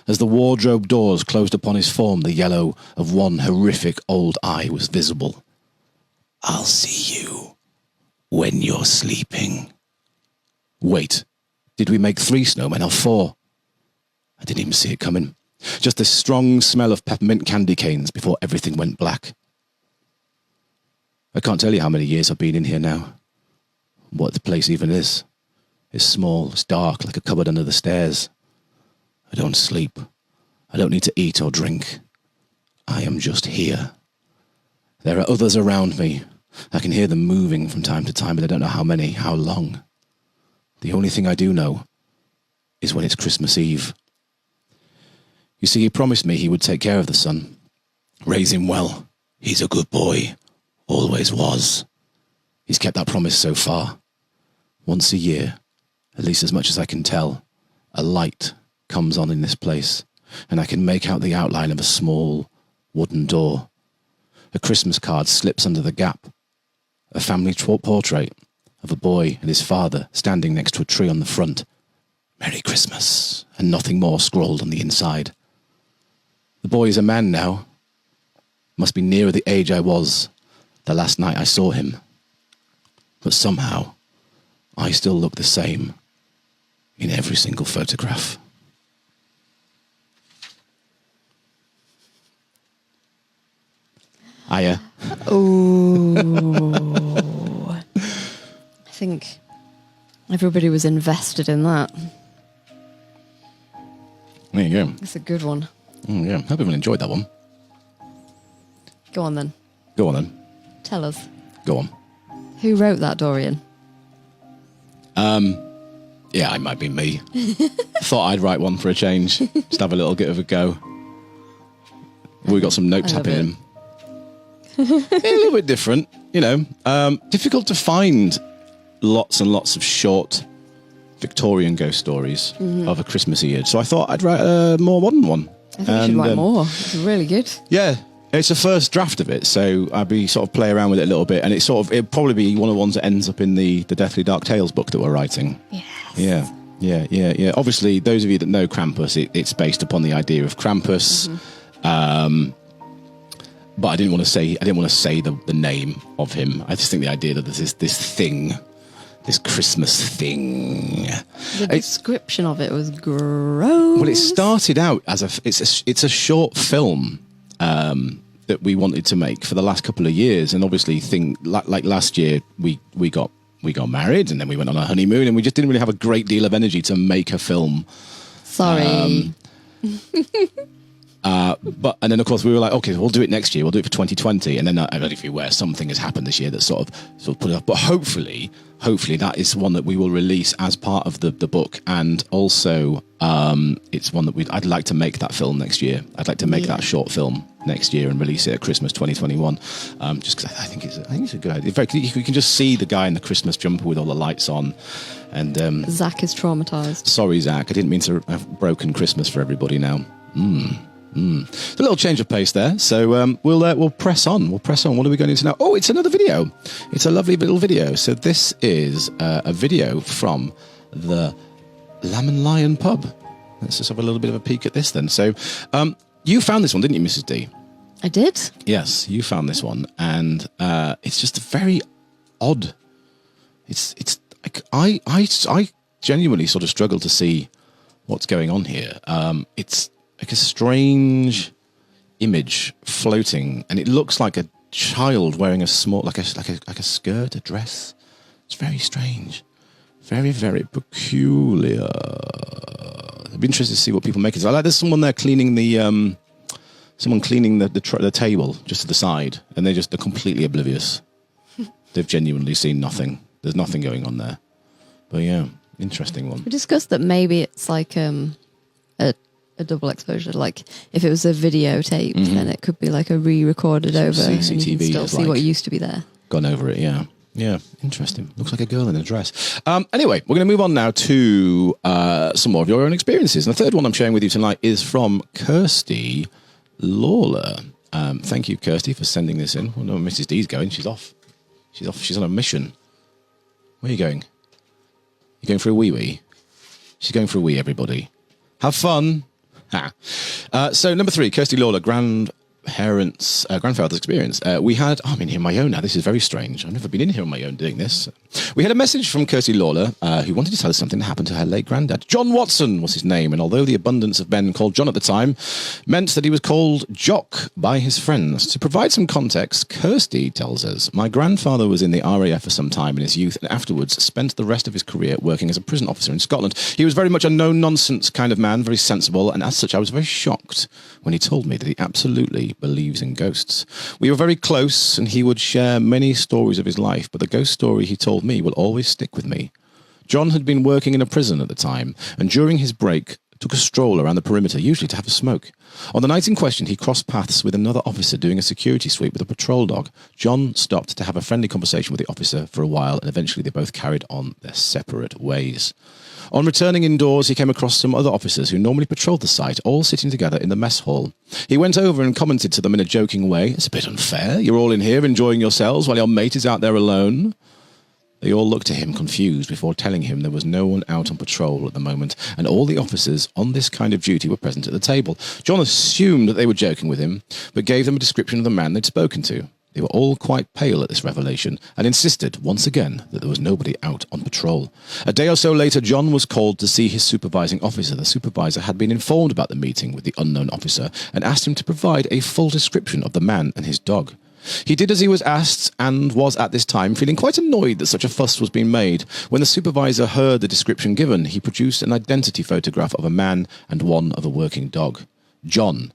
As the wardrobe doors closed upon his form, the yellow of one horrific old eye was visible. "I'll see you when you're sleeping." Wait, did we make 3 snowmen or 4? I didn't even see it coming. Just the strong smell of peppermint candy canes before everything went black. I can't tell you how many years I've been in here now. What the place even is. It's small, it's dark, like a cupboard under the stairs. I don't sleep. I don't need to eat or drink. I am just here. There are others around me. I can hear them moving from time to time, but I don't know how many, how long. The only thing I do know is when it's Christmas Eve. You see, he promised me he would take care of the son, raise him well. He's a good boy, always was. He's kept that promise so far. Once a year, at least as much as I can tell, a light comes on in this place, and I can make out the outline of a small wooden door. A Christmas card slips under the gap. A family portrait of a boy and his father standing next to a tree on the front. Merry Christmas, and nothing more scrawled on the inside. The boy is a man now. Must be nearer the age I was the last night I saw him. But somehow, I still look the same in every single photograph. Hiya. Oh. I think everybody was invested in that. There you go. It's a good one. Yeah, hope everyone enjoyed that one. Go on then. Go on then. Tell us. Go on. Who wrote that, Dorian? Yeah, it might be me. Thought I'd write one for a change. Just have a little bit of a go. We got some note tapping in. Yeah, a little bit different, you know. Difficult to find lots and lots of short Victorian ghost stories of a Christmassy age. So I thought I'd write a more modern one. I think you should write more. It's really good. Yeah, it's a first draft of it, so I'd be sort of play around with it a little bit, and it'd probably be one of the ones that ends up in the Deathly Dark Tales book that we're writing. Yes. Yeah. Obviously, those of you that know Krampus, it's based upon the idea of Krampus. But I didn't want to say the name of him. I just think the idea that there's this thing, this Christmas thing. The description of it was gross. Well, it started out as it's a short film that we wanted to make for the last couple of years, and obviously, like last year, we got married, and then we went on a honeymoon, and we just didn't really have a great deal of energy to make a film. Sorry. And then of course we were like, okay, we'll do it next year. We'll do it for 2020. And then I don't know if you're aware, something has happened this year that sort of put it off. But hopefully that is one that we will release as part of the book. And also, it's one that I'd like to make that film next year. I'd like to make that short film next year and release it at Christmas 2021. Just because I think it's a good idea. In fact, you can just see the guy in the Christmas jumper with all the lights on. And Zach is traumatized. Sorry, Zach. I didn't mean to have broken Christmas for everybody now. It's a little change of pace there, so we'll press on. What are we going into now? Oh, it's another video. It's a lovely little video. So this is a video from the Lamb and Lion pub. Let's just have a little bit of a peek at this then. So you found this one, didn't you, Mrs. D? I did. Yes, you found this one, and it's just very odd. It's like I genuinely sort of struggle to see what's going on here. It's like a strange image floating, and it looks like a child wearing a small, like a skirt, a dress. It's very strange, very, very peculiar. I'd be interested to see what people make it. I like there's someone there cleaning the table just to the side, and they're completely oblivious. They've genuinely seen nothing. There's nothing going on there. But yeah, interesting one. We discussed that maybe it's like a double exposure. Like if it was a videotape, then it could be like a re-recorded over. CCTV, and you can still see what used to be there. Gone over it, yeah. Yeah, interesting. Looks like a girl in a dress. Anyway, we're going to move on now to some more of your own experiences. And the third one I'm sharing with you tonight is from Kirsty Lawler. Thank you, Kirsty, for sending this in. Well, no, Mrs. D's going. She's off. She's on a mission. Where are you going? You going for a wee-wee? She's going for a wee, everybody. Have fun. So number 3, Kirsty Lawler, grandfather's experience. We had, I'm in here on my own now. This is very strange. I've never been in here on my own doing this. We had a message from Kirsty Lawler, who wanted to tell us something that happened to her late granddad. John Watson was his name, and although the abundance of men called John at the time meant that he was called Jock by his friends. To provide some context, Kirsty tells us, my grandfather was in the RAF for some time in his youth, and afterwards spent the rest of his career working as a prison officer in Scotland. He was very much a no-nonsense kind of man, very sensible, and as such I was very shocked when he told me that he absolutely believes in ghosts. We were very close, and he would share many stories of his life, but the ghost story he told me will always stick with me. John had been working in a prison at the time, and during his break took a stroll around the perimeter, usually to have a smoke. On the night in question, he crossed paths with another officer doing a security sweep with a patrol dog. John stopped to have a friendly conversation with the officer for a while, and eventually they both carried on their separate ways. On returning indoors, he came across some other officers who normally patrolled the site, all sitting together in the mess hall. He went over and commented to them in a joking way, "It's a bit unfair. You're all in here enjoying yourselves while your mate is out there alone." They all looked at him confused before telling him there was no one out on patrol at the moment, and all the officers on this kind of duty were present at the table. John assumed that they were joking with him, but gave them a description of the man they'd spoken to. They were all quite pale at this revelation and insisted, once again, that there was nobody out on patrol. A day or so later, John was called to see his supervising officer. The supervisor had been informed about the meeting with the unknown officer and asked him to provide a full description of the man and his dog. He did as he was asked and was at this time feeling quite annoyed that such a fuss was being made. When the supervisor heard the description given, he produced an identity photograph of a man and one of a working dog. John,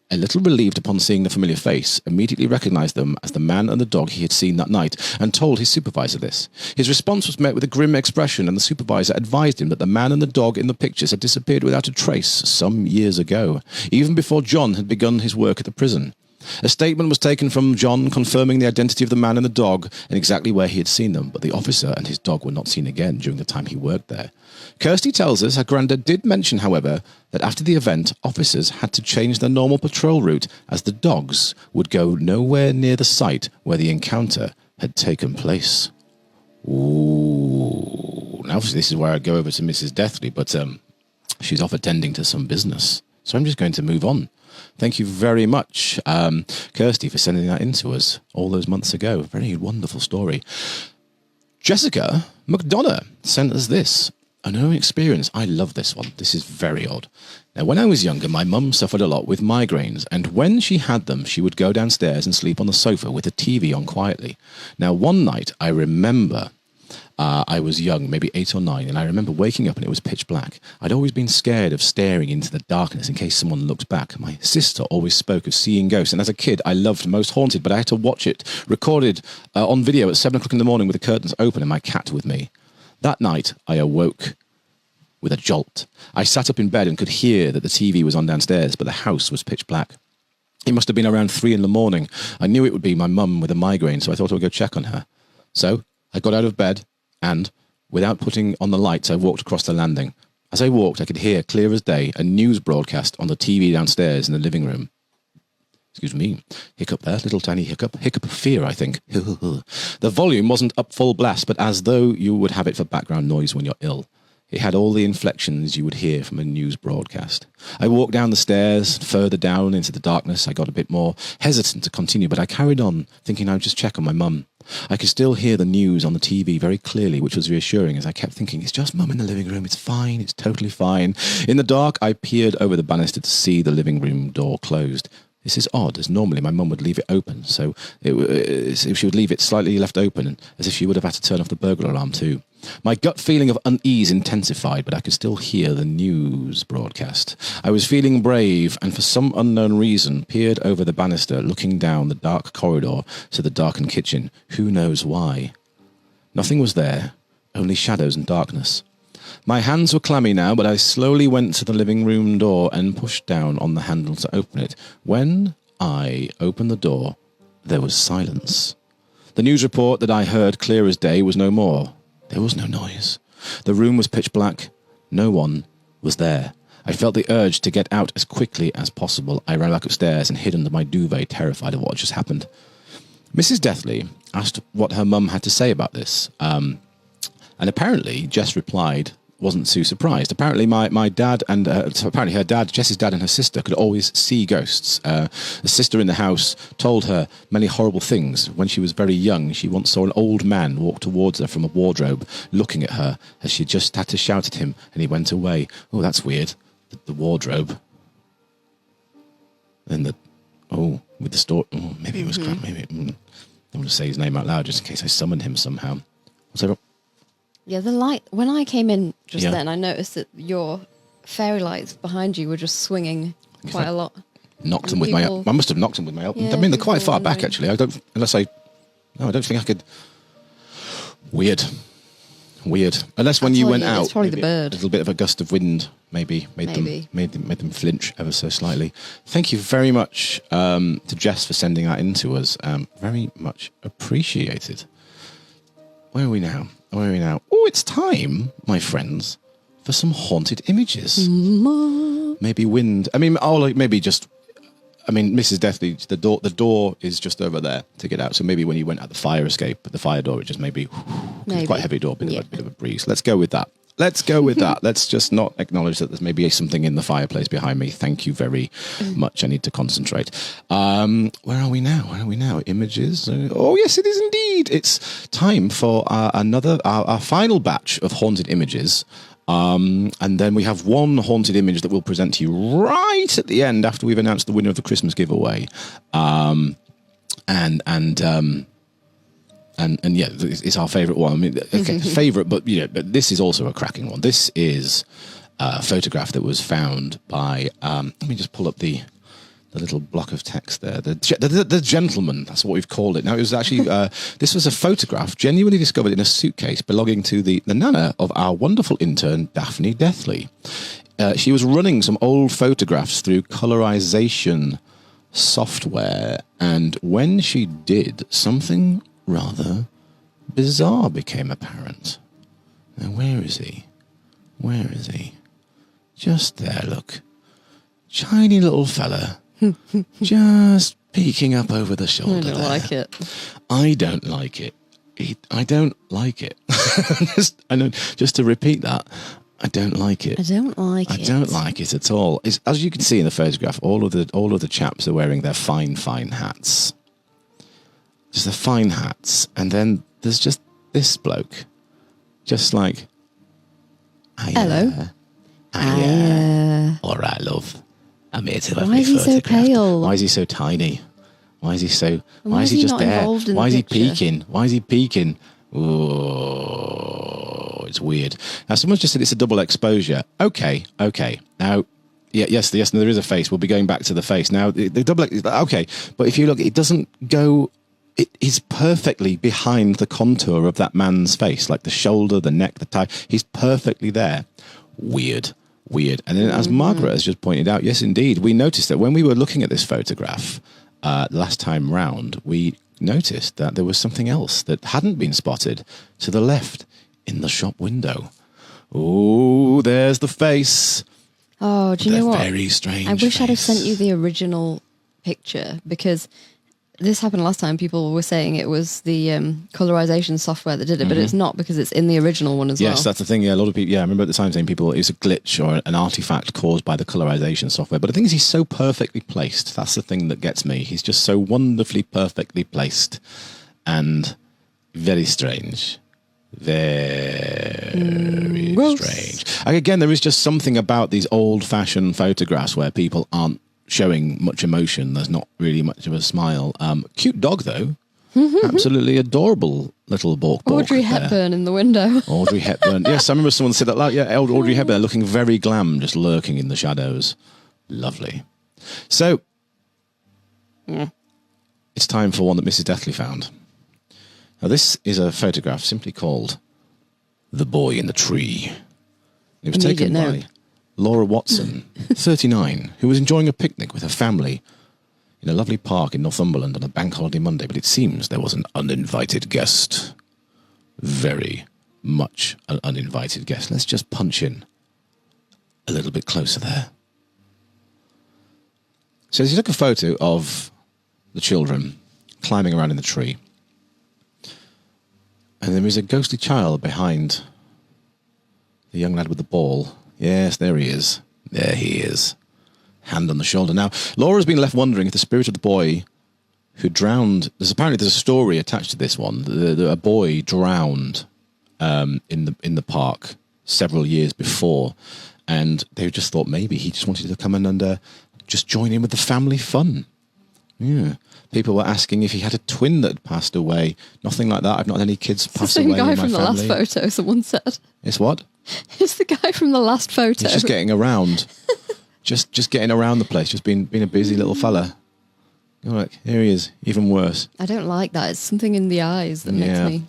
a little relieved upon seeing the familiar face, immediately recognised them as the man and the dog he had seen that night, and told his supervisor this. His response was met with a grim expression, and the supervisor advised him that the man and the dog in the pictures had disappeared without a trace some years ago, even before John had begun his work at the prison. A statement was taken from John confirming the identity of the man and the dog and exactly where he had seen them, but the officer and his dog were not seen again during the time he worked there. Kirsty tells us her granddad did mention, however, that after the event, officers had to change their normal patrol route as the dogs would go nowhere near the site where the encounter had taken place. Ooh. Now, obviously, this is where I go over to Mrs. Deathley, but she's off attending to some business. So I'm just going to move on. Thank you very much, Kirsty, for sending that in to us all those months ago. Very wonderful story. Jessica McDonough sent us this. An own experience. I love this one. This is very odd. Now, when I was younger, my mum suffered a lot with migraines, and when she had them, she would go downstairs and sleep on the sofa with the TV on quietly. Now, one night, I remember I was young, maybe 8 or 9, and I remember waking up and it was pitch black. I'd always been scared of staring into the darkness in case someone looked back. My sister always spoke of seeing ghosts, and as a kid, I loved Most Haunted, but I had to watch it recorded on video at 7 o'clock in the morning with the curtains open and my cat with me. That night, I awoke with a jolt. I sat up in bed and could hear that the TV was on downstairs, but the house was pitch black. It must have been around 3 in the morning. I knew it would be my mum with a migraine, so I thought I would go check on her. So I got out of bed and, without putting on the lights, I walked across the landing. As I walked, I could hear, clear as day, a news broadcast on the TV downstairs in the living room. Excuse me. Hiccup there, little tiny hiccup. Hiccup of fear, I think. The volume wasn't up full blast, but as though you would have it for background noise when you're ill. It had all the inflections you would hear from a news broadcast. I walked down the stairs, further down into the darkness. I got a bit more hesitant to continue, but I carried on, thinking I would just check on my mum. I could still hear the news on the TV very clearly, which was reassuring as I kept thinking, it's just mum in the living room, it's fine, it's totally fine. In the dark, I peered over the banister to see the living room door closed. This is odd, as normally my mum would leave it open, so she would leave it slightly left open, as if she would have had to turn off the burglar alarm too. My gut feeling of unease intensified, but I could still hear the news broadcast. I was feeling brave, and for some unknown reason, peered over the banister, looking down the dark corridor to the darkened kitchen. Who knows why? Nothing was there, only shadows and darkness. My hands were clammy now, but I slowly went to the living room door and pushed down on the handle to open it. When I opened the door, there was silence. The news report that I heard clear as day was no more. There was no noise. The room was pitch black. No one was there. I felt the urge to get out as quickly as possible. I ran back upstairs and hid under my duvet, terrified of what had just happened. Mrs. Deathley asked what her mum had to say about this. And apparently, Jess replied, wasn't too surprised. Apparently, my dad and apparently her dad, Jess's dad, and her sister could always see ghosts. A sister in the house told her many horrible things. When she was very young, she once saw an old man walk towards her from a wardrobe, looking at her as she just had to shout at him, and he went away. Oh, that's weird. The wardrobe. Then with the store. Oh, maybe it was. Maybe. I don't want to say his name out loud just in case I summoned him somehow. So. Yeah, the light, when I came in just then, I noticed that your fairy lights behind you were just swinging quite a lot. Knocked them with my... I must have knocked them with my elbow. Yeah, I mean, they're quite far back, actually. I don't think I could... Weird. Unless when you went out... It's probably the bird. A little bit of a gust of wind maybe made them flinch ever so slightly. Thank you very much to Jess for sending that in to us. Very much appreciated. Where are we now? Oh, it's time, my friends, for some haunted images. Maybe wind. I mean, maybe just I mean, Mrs. Deathly, the door is just over there to get out. So maybe when you went out the fire escape, the fire door, it just maybe. It's quite a heavy door, bit of a breeze. Let's go with that. Let's just not acknowledge that there's maybe something in the fireplace behind me. Thank you very much. I need to concentrate. Where are we now? Images. Oh, yes, it is indeed. It's time for our final batch of haunted images. And then we have one haunted image that we'll present to you right at the end after we've announced the winner of the Christmas giveaway. And yeah, it's our favourite one. I mean, okay, favourite, but but this is also a cracking one. This is a photograph that was found by. Let me just pull up the little block of text there. The gentleman. That's what we've called it. Now it was actually this was a photograph genuinely discovered in a suitcase belonging to the nana of our wonderful intern Daphne Deathley. She was running some old photographs through colorization software, and when she did, something rather bizarre became apparent. Now, where is he? Just there, look. Shiny little fella. Just peeking up over the shoulder. I don't like it. I don't like it. I don't like it. just to repeat that, I don't like it. I don't like it at all. As you can see in the photograph, all of the chaps are wearing their fine hats. Just the fine hats, and then there's just this bloke, just like, hello, all right, love, I'm here to have Why is he so pale? Why is he so tiny? Why is he so? Why is he just not there? involved in Why is the he picture? peeking? Why is he peeking? Oh, it's weird. Now, someone's just said it's a double exposure. Okay. Now. Yes, there is a face. We'll be going back to the face. Now, the double... Okay, but if you look, it doesn't go... It is perfectly behind the contour of that man's face, like the shoulder, the neck, the tie. He's perfectly there. Weird. And then, as Margaret has just pointed out, yes, indeed, we noticed that when we were looking at this photograph last time round, we noticed that there was something else that hadn't been spotted to the left in the shop window. Oh, there's the face. Oh, do you know what? Very strange. I wish I'd have face. sent you the original picture, because this happened last time. People were saying it was the colorization software that did it, but it's not, because it's in the original one as well. Yes, that's the thing. Yeah, a lot of people. Yeah, I remember at the time saying it was a glitch or an artifact caused by the colorization software. But the thing is, he's so perfectly placed. That's the thing that gets me. He's just so wonderfully perfectly placed, and very strange. Very strange. And again, there is just something about these old-fashioned photographs where people aren't showing much emotion. There's not really much of a smile. Cute dog, though. Absolutely adorable little balk. Audrey Hepburn in the window. Audrey Hepburn. Yes, I remember someone said that. Like, yeah, Audrey Hepburn looking very glam, just lurking in the shadows. Lovely. So, it's time for one that Mrs. Deathley found. Now, this is a photograph simply called The Boy in the Tree. It was taken by Laura Watson, 39, who was enjoying a picnic with her family in a lovely park in Northumberland on a bank holiday Monday, but it seems there was an uninvited guest. Very much an uninvited guest. Let's just punch in a little bit closer there. So she took a photo of the children climbing around in the tree. And there is a ghostly child behind the young lad with the ball. Yes, there he is. There he is. Hand on the shoulder. Now, Laura's been left wondering if the spirit of the boy who drowned... There's a story attached to this one. A boy drowned in the park several years before. And they just thought maybe he just wanted to come in and just join in with the family fun. Yeah. People were asking if he had a twin that had passed away. Nothing like that. I've not had any kids pass away in my family. It's the guy from the last photo, someone said. It's what? It's the guy from the last photo. He's just getting around. just getting around the place. Just being a busy little fella. You're like, here he is. Even worse. I don't like that. It's something in the eyes that makes me...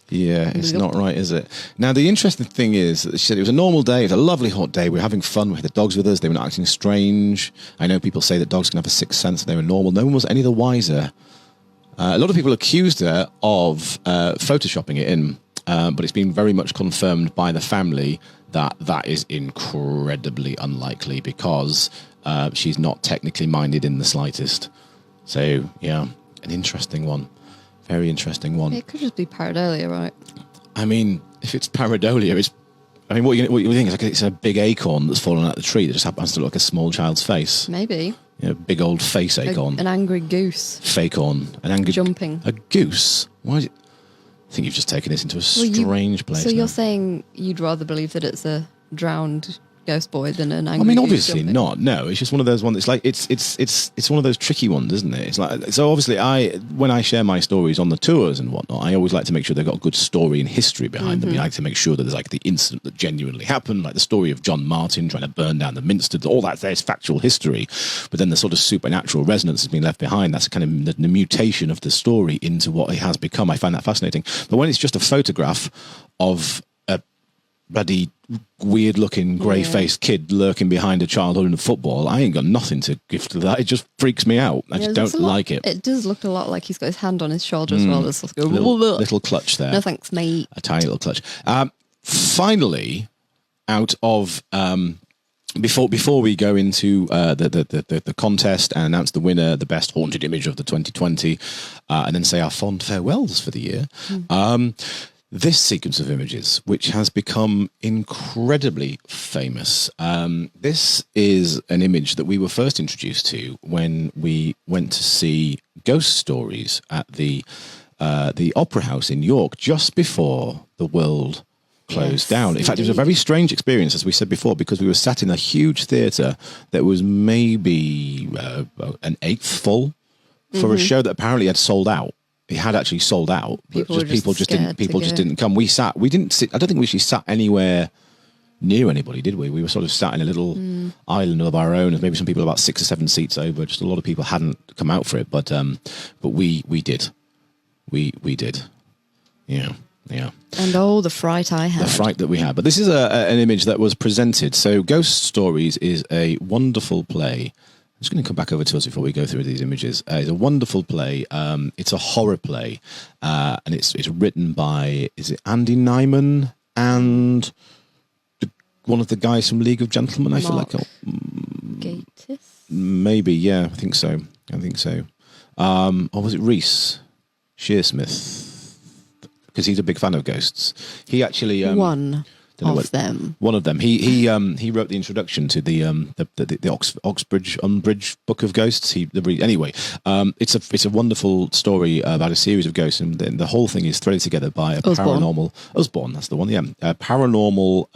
Yeah, it's not right, is it? Now, the interesting thing is that she said it was a normal day. It was a lovely hot day. We were having fun. We had the dogs with us. They were not acting strange. I know people say that dogs can have a sixth sense. They were normal. No one was any the wiser. A lot of people accused her of photoshopping it in. but it's been very much confirmed by the family that is incredibly unlikely because she's not technically minded in the slightest. So, yeah, an interesting one. Very interesting one. It could just be pareidolia, right? I mean, if it's pareidolia, it's... I mean, what you think? It's a big acorn that's fallen out of the tree that just happens to look like a small child's face. Maybe. You know, big old face acorn. An angry goose. Fakeorn. An angry... Jumping. A goose? Why? I think you've just taken this into a strange place. So now. you're saying you'd rather believe that it's a drowned ghost boy than an angry I mean, goose obviously jumping? not. No, it's just one of those ones. It's like it's one of those tricky ones, isn't it? It's like, so obviously, when I share my stories on the tours and whatnot, I always like to make sure they've got a good story and history behind them. I like to make sure that there's like the incident that genuinely happened, like the story of John Martin trying to burn down the Minster. All that there's factual history, but then the sort of supernatural resonance has been left behind. That's kind of the mutation of the story into what it has become. I find that fascinating. But when it's just a photograph of a bloody weird-looking, grey-faced kid lurking behind a child holding a football, I ain't got nothing to give to that. It just freaks me out. I just don't like it. It does look a lot like he's got his hand on his shoulder as well. Just like a Little clutch there. No thanks, mate. A tiny little clutch. Finally, out of... Before we go into the contest and announce the winner, the best haunted image of the 2020, and then say our fond farewells for the year, this sequence of images, which has become incredibly famous. This is an image that we were first introduced to when we went to see Ghost Stories at the Opera House in York just before the world closed down. In fact, it was a very strange experience, as we said before, because we were sat in a huge theatre that was maybe an eighth full for a show that apparently had sold out. It had actually sold out, but people just didn't come. We didn't sit. I don't think we actually sat anywhere near anybody, did we? We were sort of sat in a little island of our own, and maybe some people about 6 or 7 seats over. Just a lot of people hadn't come out for it, but we did. We did. Yeah. And the fright I had. The fright that we had. But this is an image that was presented. So Ghost Stories is a wonderful play. I'm just going to come back over to us before we go through these images. It's a wonderful play. It's a horror play. And it's written by, is it Andy Nyman and one of the guys from League of Gentlemen? I feel like... Gatiss? Maybe, yeah. I think so. Or was it Reese Shearsmith? Because he's a big fan of ghosts. He actually one of them. He wrote the introduction to the Oxbridge Umbridge Book of Ghosts. Anyway, it's a wonderful story about a series of ghosts, and the whole thing is threaded together by a paranormal Osborne. That's the one. Yeah, paranormal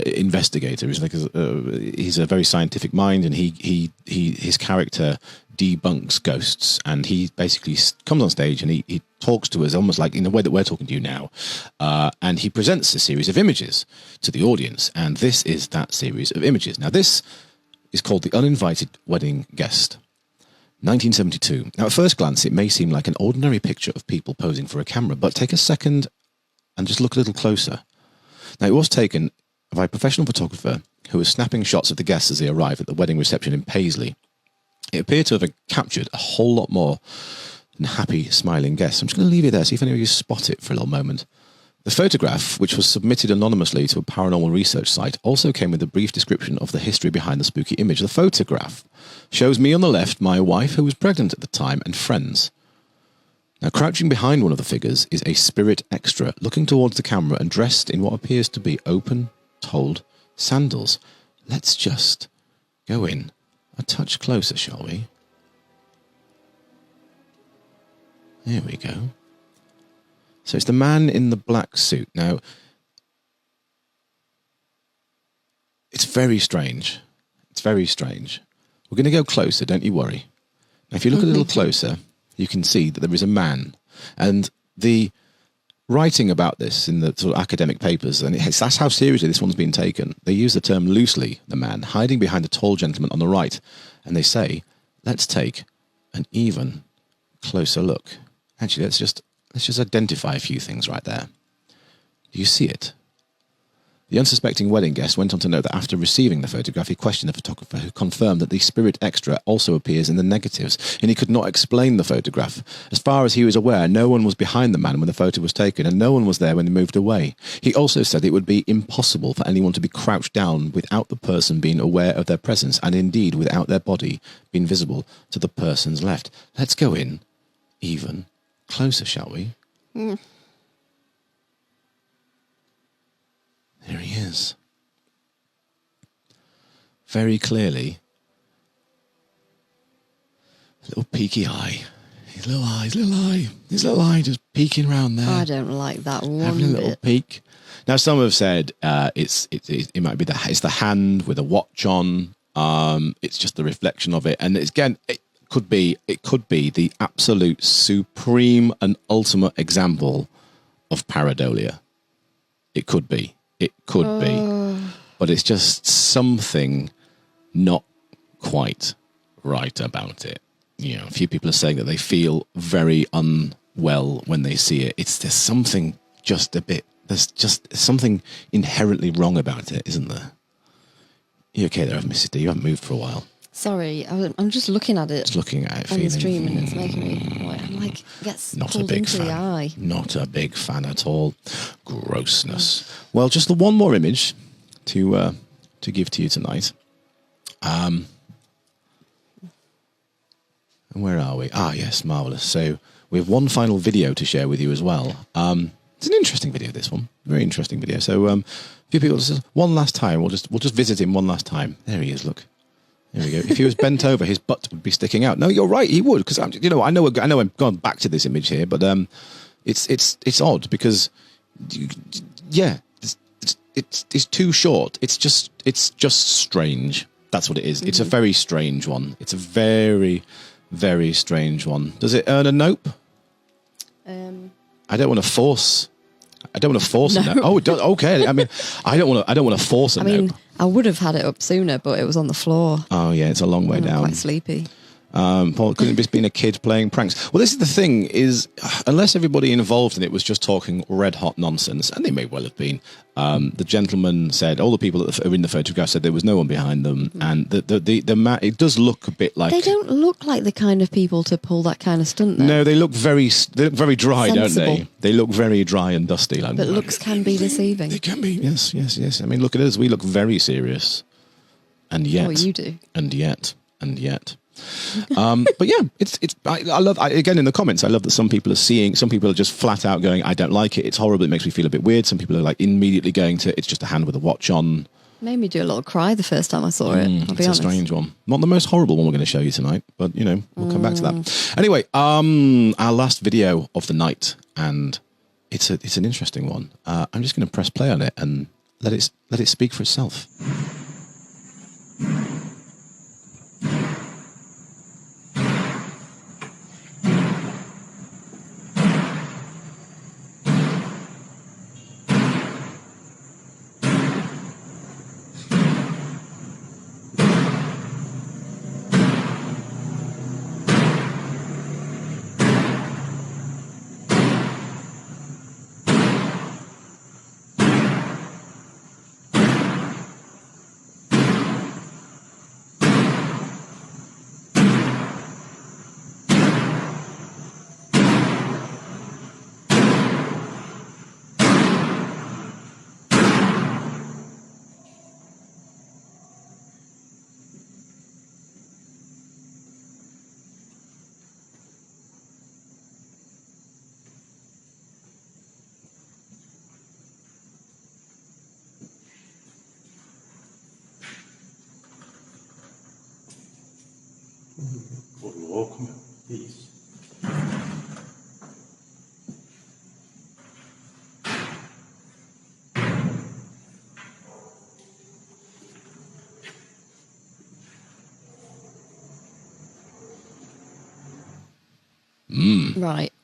investigator. He's a very scientific mind, and his character debunks ghosts, and he basically comes on stage and he talks to us almost like in the way that we're talking to you now, and he presents a series of images to the audience, and this is that series of images. Now, this is called The Uninvited Wedding Guest, 1972. Now, at first glance, it may seem like an ordinary picture of people posing for a camera, but take a second and just look a little closer. Now, it was taken by a professional photographer who was snapping shots of the guests as they arrived at the wedding reception in Paisley. It appeared to have captured a whole lot more than happy, smiling guests. I'm just going to leave it there, see if any of you spot it for a little moment. The photograph, which was submitted anonymously to a paranormal research site, also came with a brief description of the history behind the spooky image. The photograph shows me on the left, my wife, who was pregnant at the time, and friends. Now, crouching behind one of the figures is a spirit extra, looking towards the camera and dressed in what appears to be open-toed sandals. Let's just go in a touch closer, shall we? There we go. So it's the man in the black suit. Now, it's very strange. We're going to go closer, don't you worry. Now, if you look a little closer, you can see that there is a man. And the writing about this in the sort of academic papers, and that's how seriously this one's been taken. They use the term loosely, the man, hiding behind the tall gentleman on the right. And they say, let's take an even closer look. Actually, let's just identify a few things right there. Do you see it? The unsuspecting wedding guest went on to note that after receiving the photograph, he questioned the photographer, who confirmed that the spirit extra also appears in the negatives, and he could not explain the photograph. As far as he was aware, no one was behind the man when the photo was taken, and no one was there when he moved away. He also said it would be impossible for anyone to be crouched down without the person being aware of their presence, and indeed without their body being visible to the person's left. Let's go in even closer, shall we? Mm. There he is. Very clearly. Little peaky eye. His little eye just peeking around there. I don't like that one Having a little bit. peek. Now, some have said it might be it's the hand with a watch on. It's just the reflection of it, and it's, again, it could be the absolute supreme and ultimate example of pareidolia. It could be. It could be. But it's just something not quite right about it. You know, a few people are saying that they feel very unwell when they see it. There's something just a bit, there's just something inherently wrong about it, isn't there? You okay there, Mrs. D? You haven't moved for a while. Sorry, I'm just looking at it. Just looking at it, on feeling, the stream, and it's making me I'm like gets not a pulled big into fan. the eye. Not a big fan at all. Grossness. Well, just the one more image to give to you tonight. And where are we? Ah, yes, marvelous. So we have one final video to share with you as well. It's an interesting video, this one. Very interesting video. So a few people just one last time. We'll just visit him one last time. There he is. Look. There we go. If he was bent over, his butt would be sticking out. No, you're right. He would, because I know I'm going back to this image here, but it's odd because it's too short. It's just strange. That's what it is. Mm-hmm. It's a very strange one. It's a very, very strange one. Does it earn a nope? I don't want to force. I don't want to force a nope. Oh, it does, okay. I mean, I don't want to force a nope. I would have had it up sooner, but it was on the floor. Oh yeah, it's a long way down. I'm quite sleepy. Paul, couldn't it just been a kid playing pranks? Well, this is the thing, is unless everybody involved in it was just talking red hot nonsense, and they may well have been. The gentleman said, all the people that are in the photograph said there was no one behind them, and the it does look a bit like... They don't look like the kind of people to pull that kind of stunt, though. No, they look very dry, sensible. Don't they? They look very dry and dusty. Like, but looks can be deceiving. They can be, yes. I mean, look at us. We look very serious. And yet... Oh, you do. And yet. But yeah, I love, again, in the comments, I love that some people are just flat out going, I don't like it, it's horrible, it makes me feel a bit weird. Some people are like immediately going to, it's just a hand with a watch on. Made me do a little cry the first time I saw it, I'll be honest. It's a strange one. Not the most horrible one we're going to show you tonight, but we'll come back to that. Anyway, our last video of the night, and it's an interesting one. I'm just going to press play on it and let it speak for itself.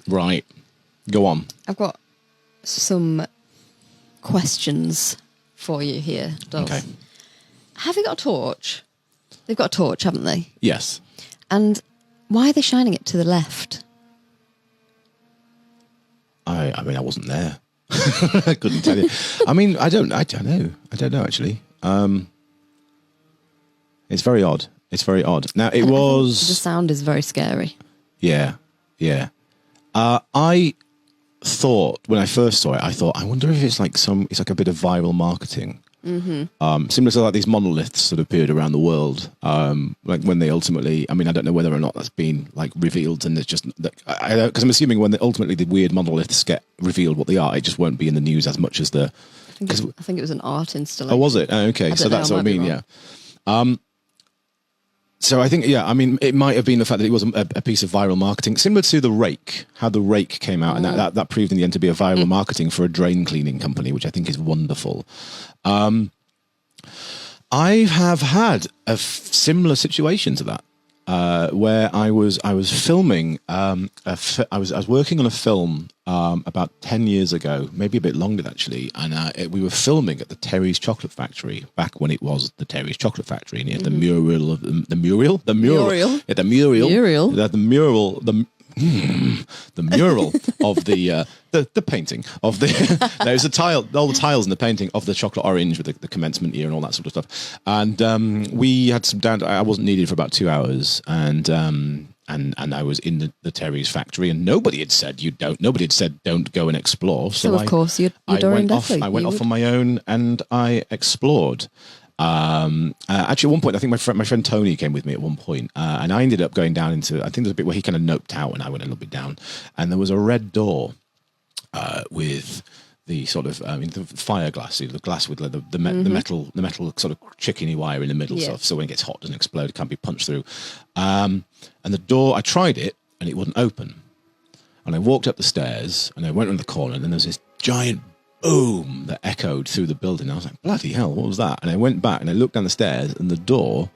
Right. Go on. I've got some questions for you here, Dolph. Okay. Have you got a torch? They've got a torch, haven't they? Yes. And why are they shining it to the left? I mean, I wasn't there. I couldn't tell you. I mean, I don't know. I don't know actually. It's very odd. It's very odd. Now it was. The sound is very scary. Yeah, yeah. I thought when I first saw it, I wonder if it's like a bit of viral marketing. Mm-hmm. Similar to like these monoliths that appeared around the world. Like when they ultimately, I mean, I don't know whether or not that's been like revealed, and it's just because I'm assuming when ultimately the weird monoliths get revealed what they are, it just won't be in the news as much as the. I think it was an art installation. Oh, was it? Oh, okay, so that's what I mean. Yeah. So I think, I mean, it might have been the fact that it was a piece of viral marketing, similar to the rake, how the rake came out, and that proved in the end to be a viral marketing for a drain cleaning company, which I think is wonderful. I have had a similar situation to that, where I was filming. I was working on a film about 10 years ago, maybe a bit longer actually, and we were filming at the Terry's Chocolate Factory back when it was the Terry's Chocolate Factory, and it had the mural of the mural, the mural of the painting of the there's a tile, all the tiles in the painting of the chocolate orange with the commencement year and all that sort of stuff, and we had some down. I wasn't needed for about 2 hours, and I was in the Terry's factory, and nobody had said don't go and explore. So of course you're went off on my own, and I explored. Actually, at one point, I think my friend Tony came with me at one point, and I ended up going down into. I think there's a bit where he kind of noped out, and I went a little bit down, and there was a red door with the sort of the fire glass, the glass with the metal sort of chickeny wire in the middle, so when it gets hot, it doesn't explode, it can't be punched through. And the door, I tried it, and it wouldn't open. And I walked up the stairs, and I went around the corner, and then there's this giant boom that echoed through the building. I was like, bloody hell, what was that? And I went back and I looked down the stairs, and the door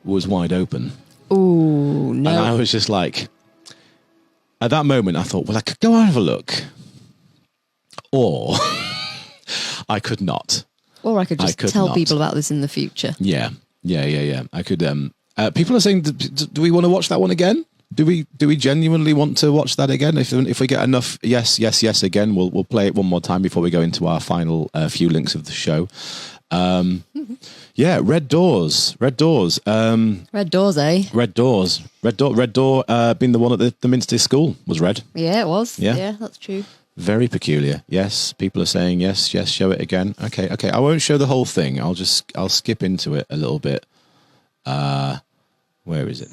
was wide open. Oh, no. And I was just like, at that moment, I thought, well, I could go and have a look, or I could not. Or I could just tell people about this in the future. Yeah. I could. People are saying, do we want to watch that one again? Do we genuinely want to watch that again? If we get enough yes again, we'll play it one more time before we go into our final few links of the show. Yeah, red doors. Red doors, eh? Red door. Being the one at the Minster School was red. Yeah, it was. Yeah, that's true. Very peculiar. Yes, people are saying yes. Show it again. Okay. I won't show the whole thing. I'll skip into it a little bit. Where is it?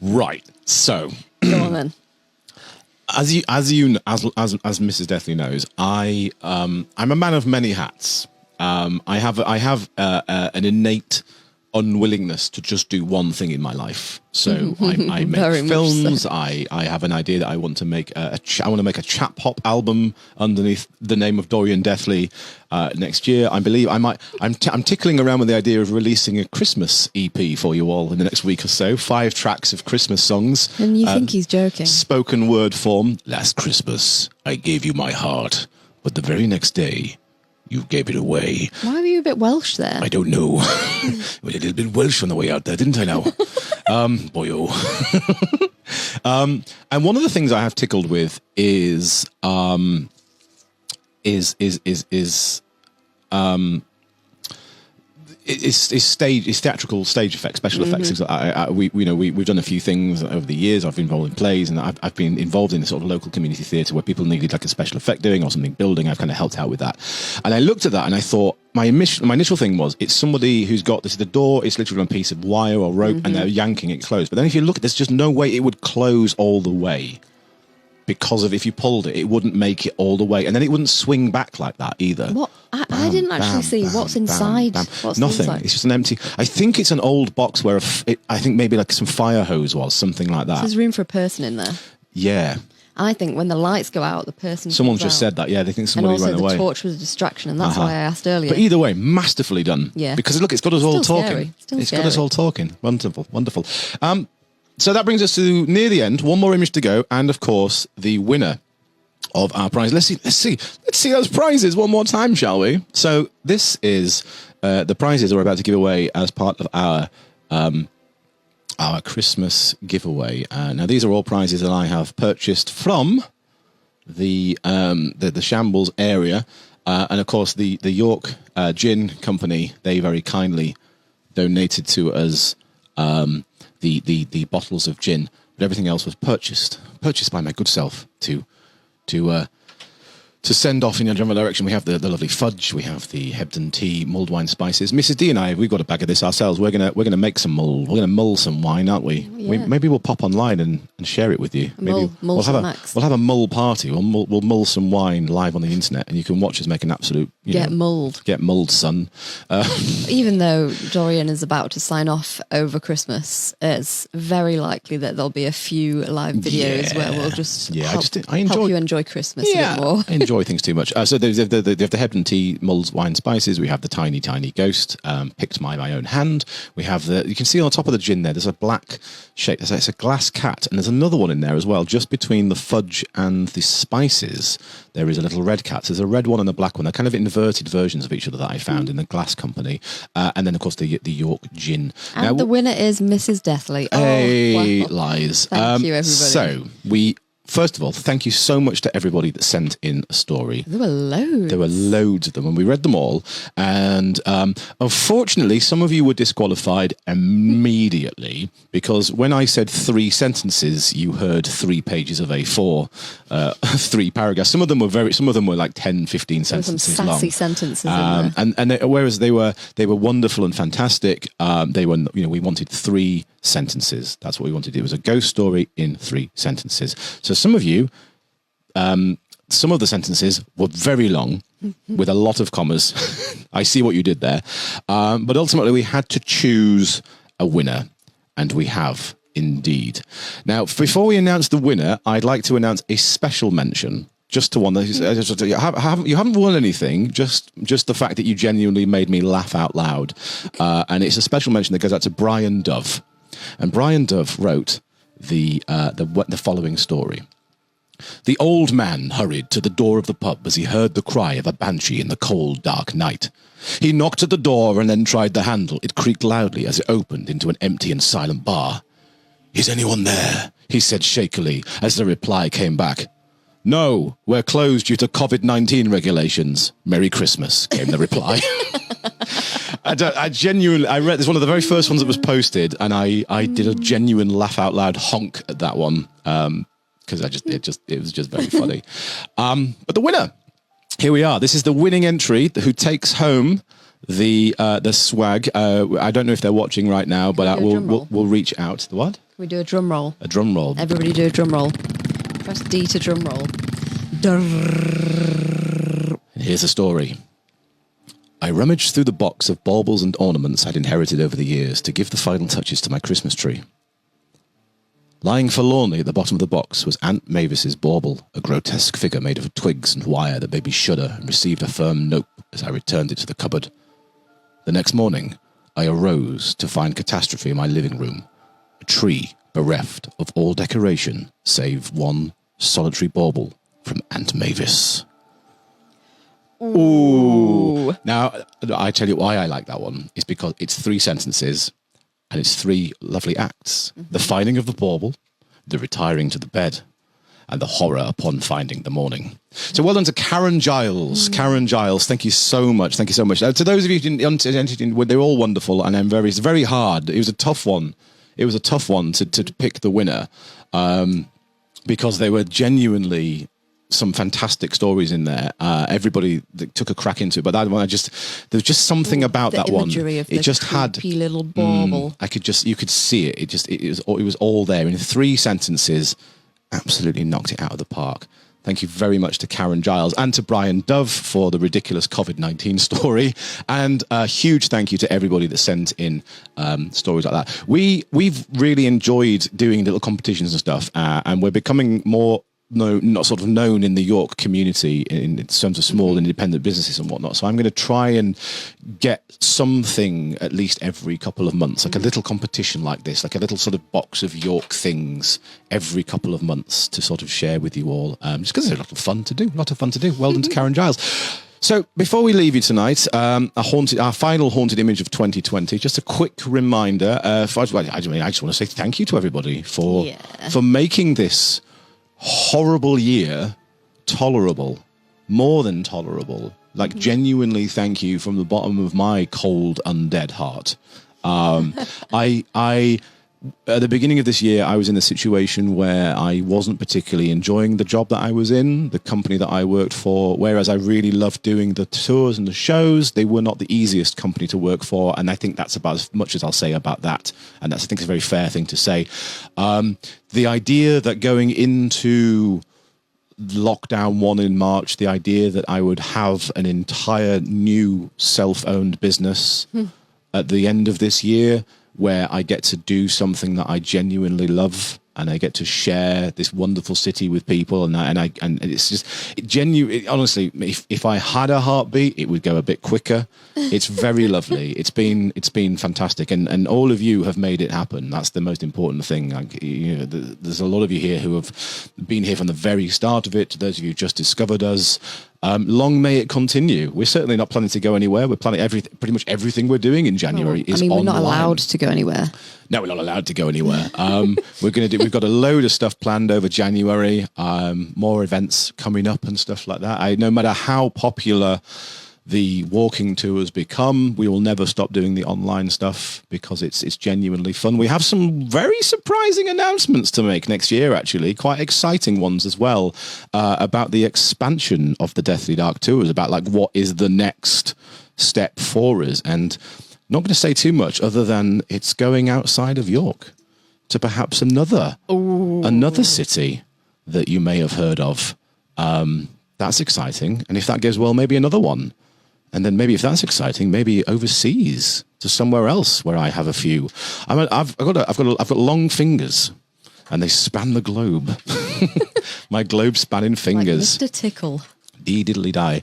Right. So, go on then. As Mrs. Deathley knows, I'm a man of many hats. I have an innate unwillingness to just do one thing in my life. So I make films. So. I have an idea that I want to make I want to make a chap hop album underneath the name of Dorian Deathley next year. I believe I'm tickling around with the idea of releasing a Christmas EP for you all in the next week or so. 5 tracks of Christmas songs. And you think he's joking? Spoken word form. Last Christmas, I gave you my heart, but the very next day, you gave it away. Why were you a bit Welsh there? I don't know. A little bit Welsh on the way out there, didn't I now? Boyo. And one of the things I have tickled with is theatrical stage effects, special effects. Things like that. We've done a few things over the years. I've been involved in plays, and I've been involved in the sort of local community theatre where people needed like a special effect doing or something building. I've kind of helped out with that, and I looked at that and I thought, my initial thing was it's somebody who's got this. The door is literally on a piece of wire or rope, and they're yanking it closed. But then if you look, there's just no way it would close all the way. Because of if you pulled it, it wouldn't make it all the way, and then it wouldn't swing back like that either. What? I didn't actually see what's inside. What's Nothing. inside? It's just an empty. I think it's an old box where I think maybe like some fire hose was something like that. There's room for a person in there. Yeah. I think when the lights go out, the person. Someone's comes just out. said that. Yeah, they think somebody and also ran away. the torch was a distraction, and that's why I asked earlier. But either way, masterfully done. Yeah. Because look, it's got us all Still talking. scary. It's got us all talking. Wonderful, wonderful. So that brings us to near the end. One more image to go, and of course, the winner of our prize. Let's see those prizes one more time, shall we? So this is the prizes we're about to give away as part of our Christmas giveaway. Now these are all prizes that I have purchased from the Shambles area, and of course the York Gin Company. They very kindly donated to us the bottles of gin, but everything else was purchased by my good self to send off in a general direction. We have the lovely fudge, we have the Hebden tea, mulled wine spices. Mrs. D and I, we've got a bag of this ourselves. We're gonna make some mull. We're gonna mull some wine, aren't we? Yeah. Maybe we'll pop online and share it with you. Maybe Mull we'll some have a mull party. We'll mull some wine live on the internet, and you can watch us make an absolute Get mulled. Get mulled, son. Even though Dorian is about to sign off over Christmas, it's very likely that there'll be a few live videos where we'll just help you enjoy Christmas a bit more. I enjoy things too much. So there's the Hebden tea, mulled wine spices. We have the tiny ghost, picked by my own hand. We have you can see on the top of the gin there's a black shape. It's a glass cat, and there's another one in there as well. Just between the fudge and the spices, there is a little red cat. So there's a red one and a black one. They're kind of inverted versions of each other that I found in the glass company. And then, of course, the York gin. And now, the winner is Mrs. Deathly. Hey, lies. Thank you, everybody. So first of all, thank you so much to everybody that sent in a story. There were loads. There were loads of them, and we read them all. And unfortunately, some of you were disqualified immediately because when I said 3 sentences, you heard 3 pages of A4, 3 paragraphs. Some of them were like 10, 15 sentences long. Some sassy sentences in there. Whereas they were wonderful and fantastic. We wanted 3 sentences. That's what we wanted. It was a ghost story in 3 sentences. So some of you, some of the sentences were very long with a lot of commas. I see what you did there. But ultimately we had to choose a winner, and we have indeed. Now, before we announce the winner, I'd like to announce a special mention. Just to one, you haven't won anything. Just the fact that you genuinely made me laugh out loud, and it's a special mention that goes out to Brian Dove. And Brian Dove wrote the following story. The old man hurried to the door of the pub as he heard the cry of a banshee in the cold, dark night. He knocked at the door and then tried the handle. It creaked loudly as it opened into an empty and silent bar. "Is anyone there?" he said shakily as the reply came back. "No, we're closed due to COVID-19 regulations. Merry Christmas," came the reply. I genuinely, I read this, one of the very first ones that was posted, and I did a genuine laugh out loud honk at that one because it was just very funny. But the winner, here we are. This is the winning entry who takes home the swag. I don't know if they're watching right now, but we'll reach out. The what? Can we do a drum roll? A drum roll. Everybody do a drum roll. Press D to drum roll. Here's the story. I rummaged through the box of baubles and ornaments I'd inherited over the years to give the final touches to my Christmas tree. Lying forlornly at the bottom of the box was Aunt Mavis's bauble, a grotesque figure made of twigs and wire that made me shudder and received a firm nope as I returned it to the cupboard. The next morning, I arose to find catastrophe in my living room, a tree bereft of all decoration save one solitary bauble from Aunt Mavis. Ooh. Now, I tell you why I like that one. It's because it's 3 sentences and it's 3 lovely acts. The finding of the bauble, the retiring to the bed, and the horror upon finding the morning. So well done to Karen Giles. Karen Giles, thank you so much. Thank you so much. To those of you who didn't, they're all wonderful, and it's very hard. It was a tough one. It was a tough one to pick the winner because they were genuinely some fantastic stories in there. Everybody that took a crack into it, but that one, there's just something about the that one. imagery of It the just had creepy little bauble. you could see it. It was all there in 3 sentences. Absolutely knocked it out of the park. Thank you very much to Karen Giles and to Brian Dove for the ridiculous COVID-19 story. And a huge thank you to everybody that sent in stories like that. We've really enjoyed doing little competitions and stuff, and we're becoming more not sort of known in the York community in terms of small independent businesses and whatnot. So I'm going to try and get something at least every couple of months, like a little competition like this, like a little sort of box of York things every couple of months to sort of share with you all, just because it's a lot of fun to do. Well done to Karen Giles. So before we leave you tonight, our final haunted image of 2020. Just a quick reminder. I just want to say thank you to everybody for making this horrible year tolerable, more than tolerable. Like genuinely, thank you from the bottom of my cold undead heart. I at the beginning of this year, I was in a situation where I wasn't particularly enjoying the job that I was in, the company that I worked for, whereas I really loved doing the tours and the shows. They were not the easiest company to work for, and I think that's about as much as I'll say about that, and that's, I think, is a very fair thing to say. The idea that going into lockdown 1 in March, the idea that I would have an entire new self-owned business at the end of this year, where I get to do something that I genuinely love, and I get to share this wonderful city with people, and it's just genuine. Honestly, if I had a heartbeat, it would go a bit quicker. It's very lovely. It's been fantastic, and all of you have made it happen. That's the most important thing. Like, there's a lot of you here who have been here from the very start of it. To those of you who just discovered us, long may it continue. We're certainly not planning to go anywhere. We're planning pretty much everything we're doing in January is online. we're not allowed to go anywhere. No, we're not allowed to go anywhere. We've got a load of stuff planned over January, more events coming up and stuff like that. No matter how popular the walking tours become, we will never stop doing the online stuff because it's genuinely fun. We have some very surprising announcements to make next year, actually, quite exciting ones as well, about the expansion of the Deathly Dark tours, about like what is the next step for us. And not going to say too much other than it's going outside of York to perhaps another city that you may have heard of. That's exciting. And if that goes well, maybe another one. And then maybe if that's exciting, maybe overseas to somewhere else where I have a few. I've got long fingers, and they span the globe. My globe spanning fingers. Like Mr. Tickle. Dee diddly die.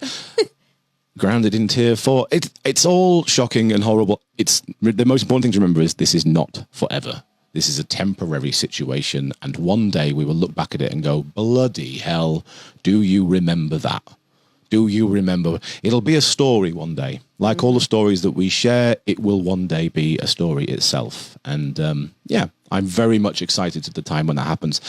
Grounded in Tier 4. It's all shocking and horrible. It's the most important thing to remember is this is not forever. This is a temporary situation, and one day we will look back at it and go, bloody hell, do you remember that? Do you remember? It'll be a story one day. Like all the stories that we share, it will one day be a story itself. And I'm very much excited at the time when that happens.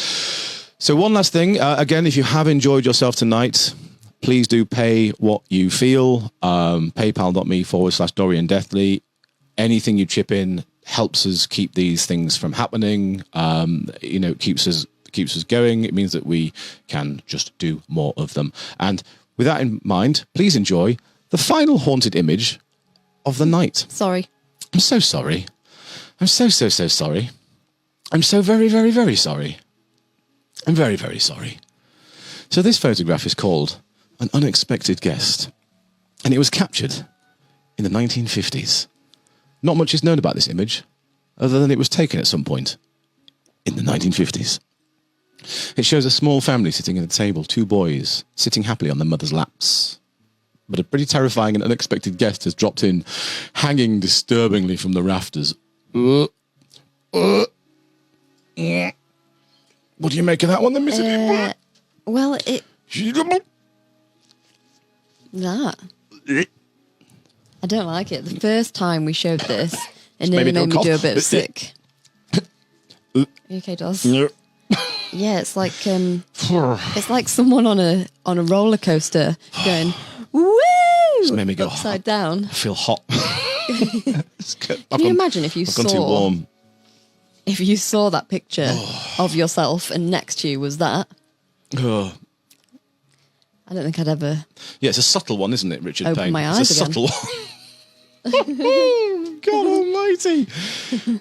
So one last thing. Again, if you have enjoyed yourself tonight, please do pay what you feel. PayPal.me/Dorian Deathly. Anything you chip in helps us keep these things from happening. Keeps us going. It means that we can just do more of them. And with that in mind, please enjoy the final haunted image of the night. Sorry. I'm so sorry. I'm so sorry. I'm so very, very, very sorry. I'm very, very sorry. So this photograph is called An Unexpected Guest, and it was captured in the 1950s. Not much is known about this image, other than it was taken at some point in the 1950s. It shows a small family sitting at a table, 2 boys sitting happily on their mother's laps. But a pretty terrifying and unexpected guest has dropped in, hanging disturbingly from the rafters. What do you make of that one, then, Missy? Well, that. I don't like it. The first time we showed this, it nearly made me do a bit of sick. Okay, Doz? Yeah, it's like someone on a roller coaster going woo. It's made me go upside down. I feel hot. Can you imagine if you I've gone too warm. If you saw that picture of yourself and next to you was that? I don't think I'd ever. Yeah, it's a subtle one, isn't it, Richard Open Payne? my It's eyes a again. subtle one. God almighty.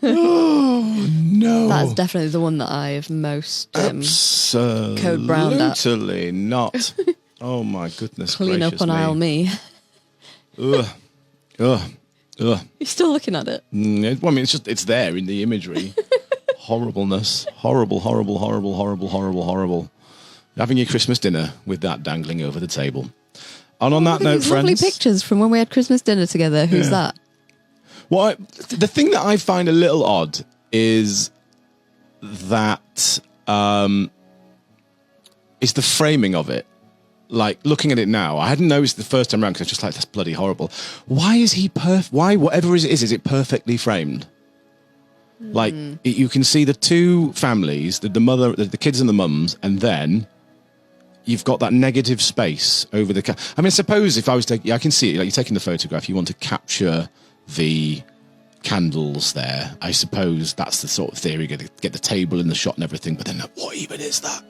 Oh, no. That's definitely the one that I've most Absolutely code browned at. not. Oh, my goodness Clean gracious up on aisle me. Ugh. Ugh. Ugh. You're still looking at it. Well, I mean, it's there in the imagery. Horribleness. Horrible, horrible, horrible, horrible, horrible, horrible. Having your Christmas dinner with that dangling over the table. And on that Look at note, these lovely friends... pictures from when we had Christmas dinner together. Who's that? Well, the thing that I find a little odd is that is the framing of it. Like, looking at it now, I hadn't noticed the first time around because I was just like, that's bloody horrible. Why is he why, whatever it is it perfectly framed? Like, you can see the two families, the mother, the kids and the mums, and then you've got that negative space over the... I mean, suppose if I was taking... I can see it, like, you're taking the photograph, you want to capture the candles there. I suppose that's the sort of theory, get the table in the shot and everything, but then what even is that?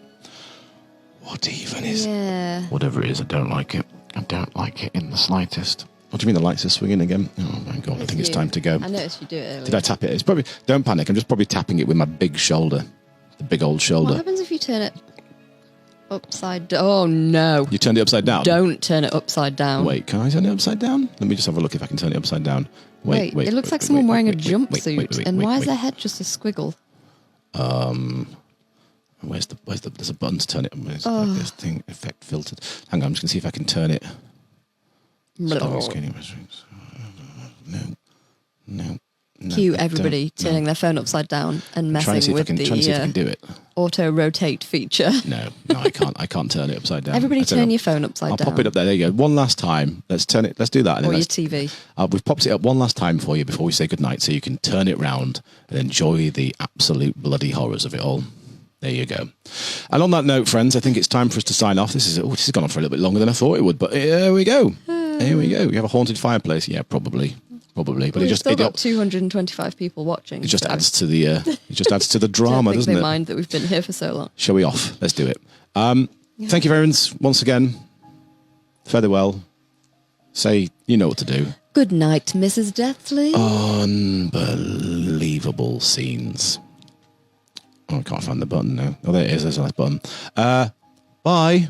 What even is... Yeah. Whatever it is, I don't like it. I don't like it in the slightest. What do you mean the lights are swinging again? Oh my God, I think it's time to go. I noticed you do it earlier. Did I tap it? It's probably... Don't panic, I'm just probably tapping it with my big shoulder. The big old shoulder. What happens if you turn it upside down? Oh, no. You turned it upside down? Don't turn it upside down. Wait, can I turn it upside down? Let me just have a look if I can turn it upside down. Wait. It looks like someone wearing a jumpsuit. And why is their head just a squiggle? Where's the there's a button to turn it. Where's like this thing effect filtered? Hang on, I'm just gonna see if I can turn it. No. Cue everybody turning their phone upside down and messing with trying to see if I can do it. auto rotate feature. No, I can't turn it upside down. Everybody turn your phone upside I'll down. pop it up there. There you go. One last time. Let's turn it. Let's do that. And Or then your TV. We've popped it up one last time for you before we say goodnight, so you can turn it round and enjoy the absolute bloody horrors of it all. There you go. And on that note, friends, I think it's time for us to sign off. This has gone on for a little bit longer than I thought it would, but here we go. Here we go. You have a haunted fireplace? Yeah, probably. But We've still got 225 people watching. It just adds to the drama, I don't think doesn't they it? mind that we've been here for so long. Shall we off? Let's do it. Thank you very much once again. Fare thee well. Say, you know what to do. Good night, Mrs. Deathley. Unbelievable scenes. Oh, I can't find the button now. Oh, there it is. There's a nice button. Bye. Bye.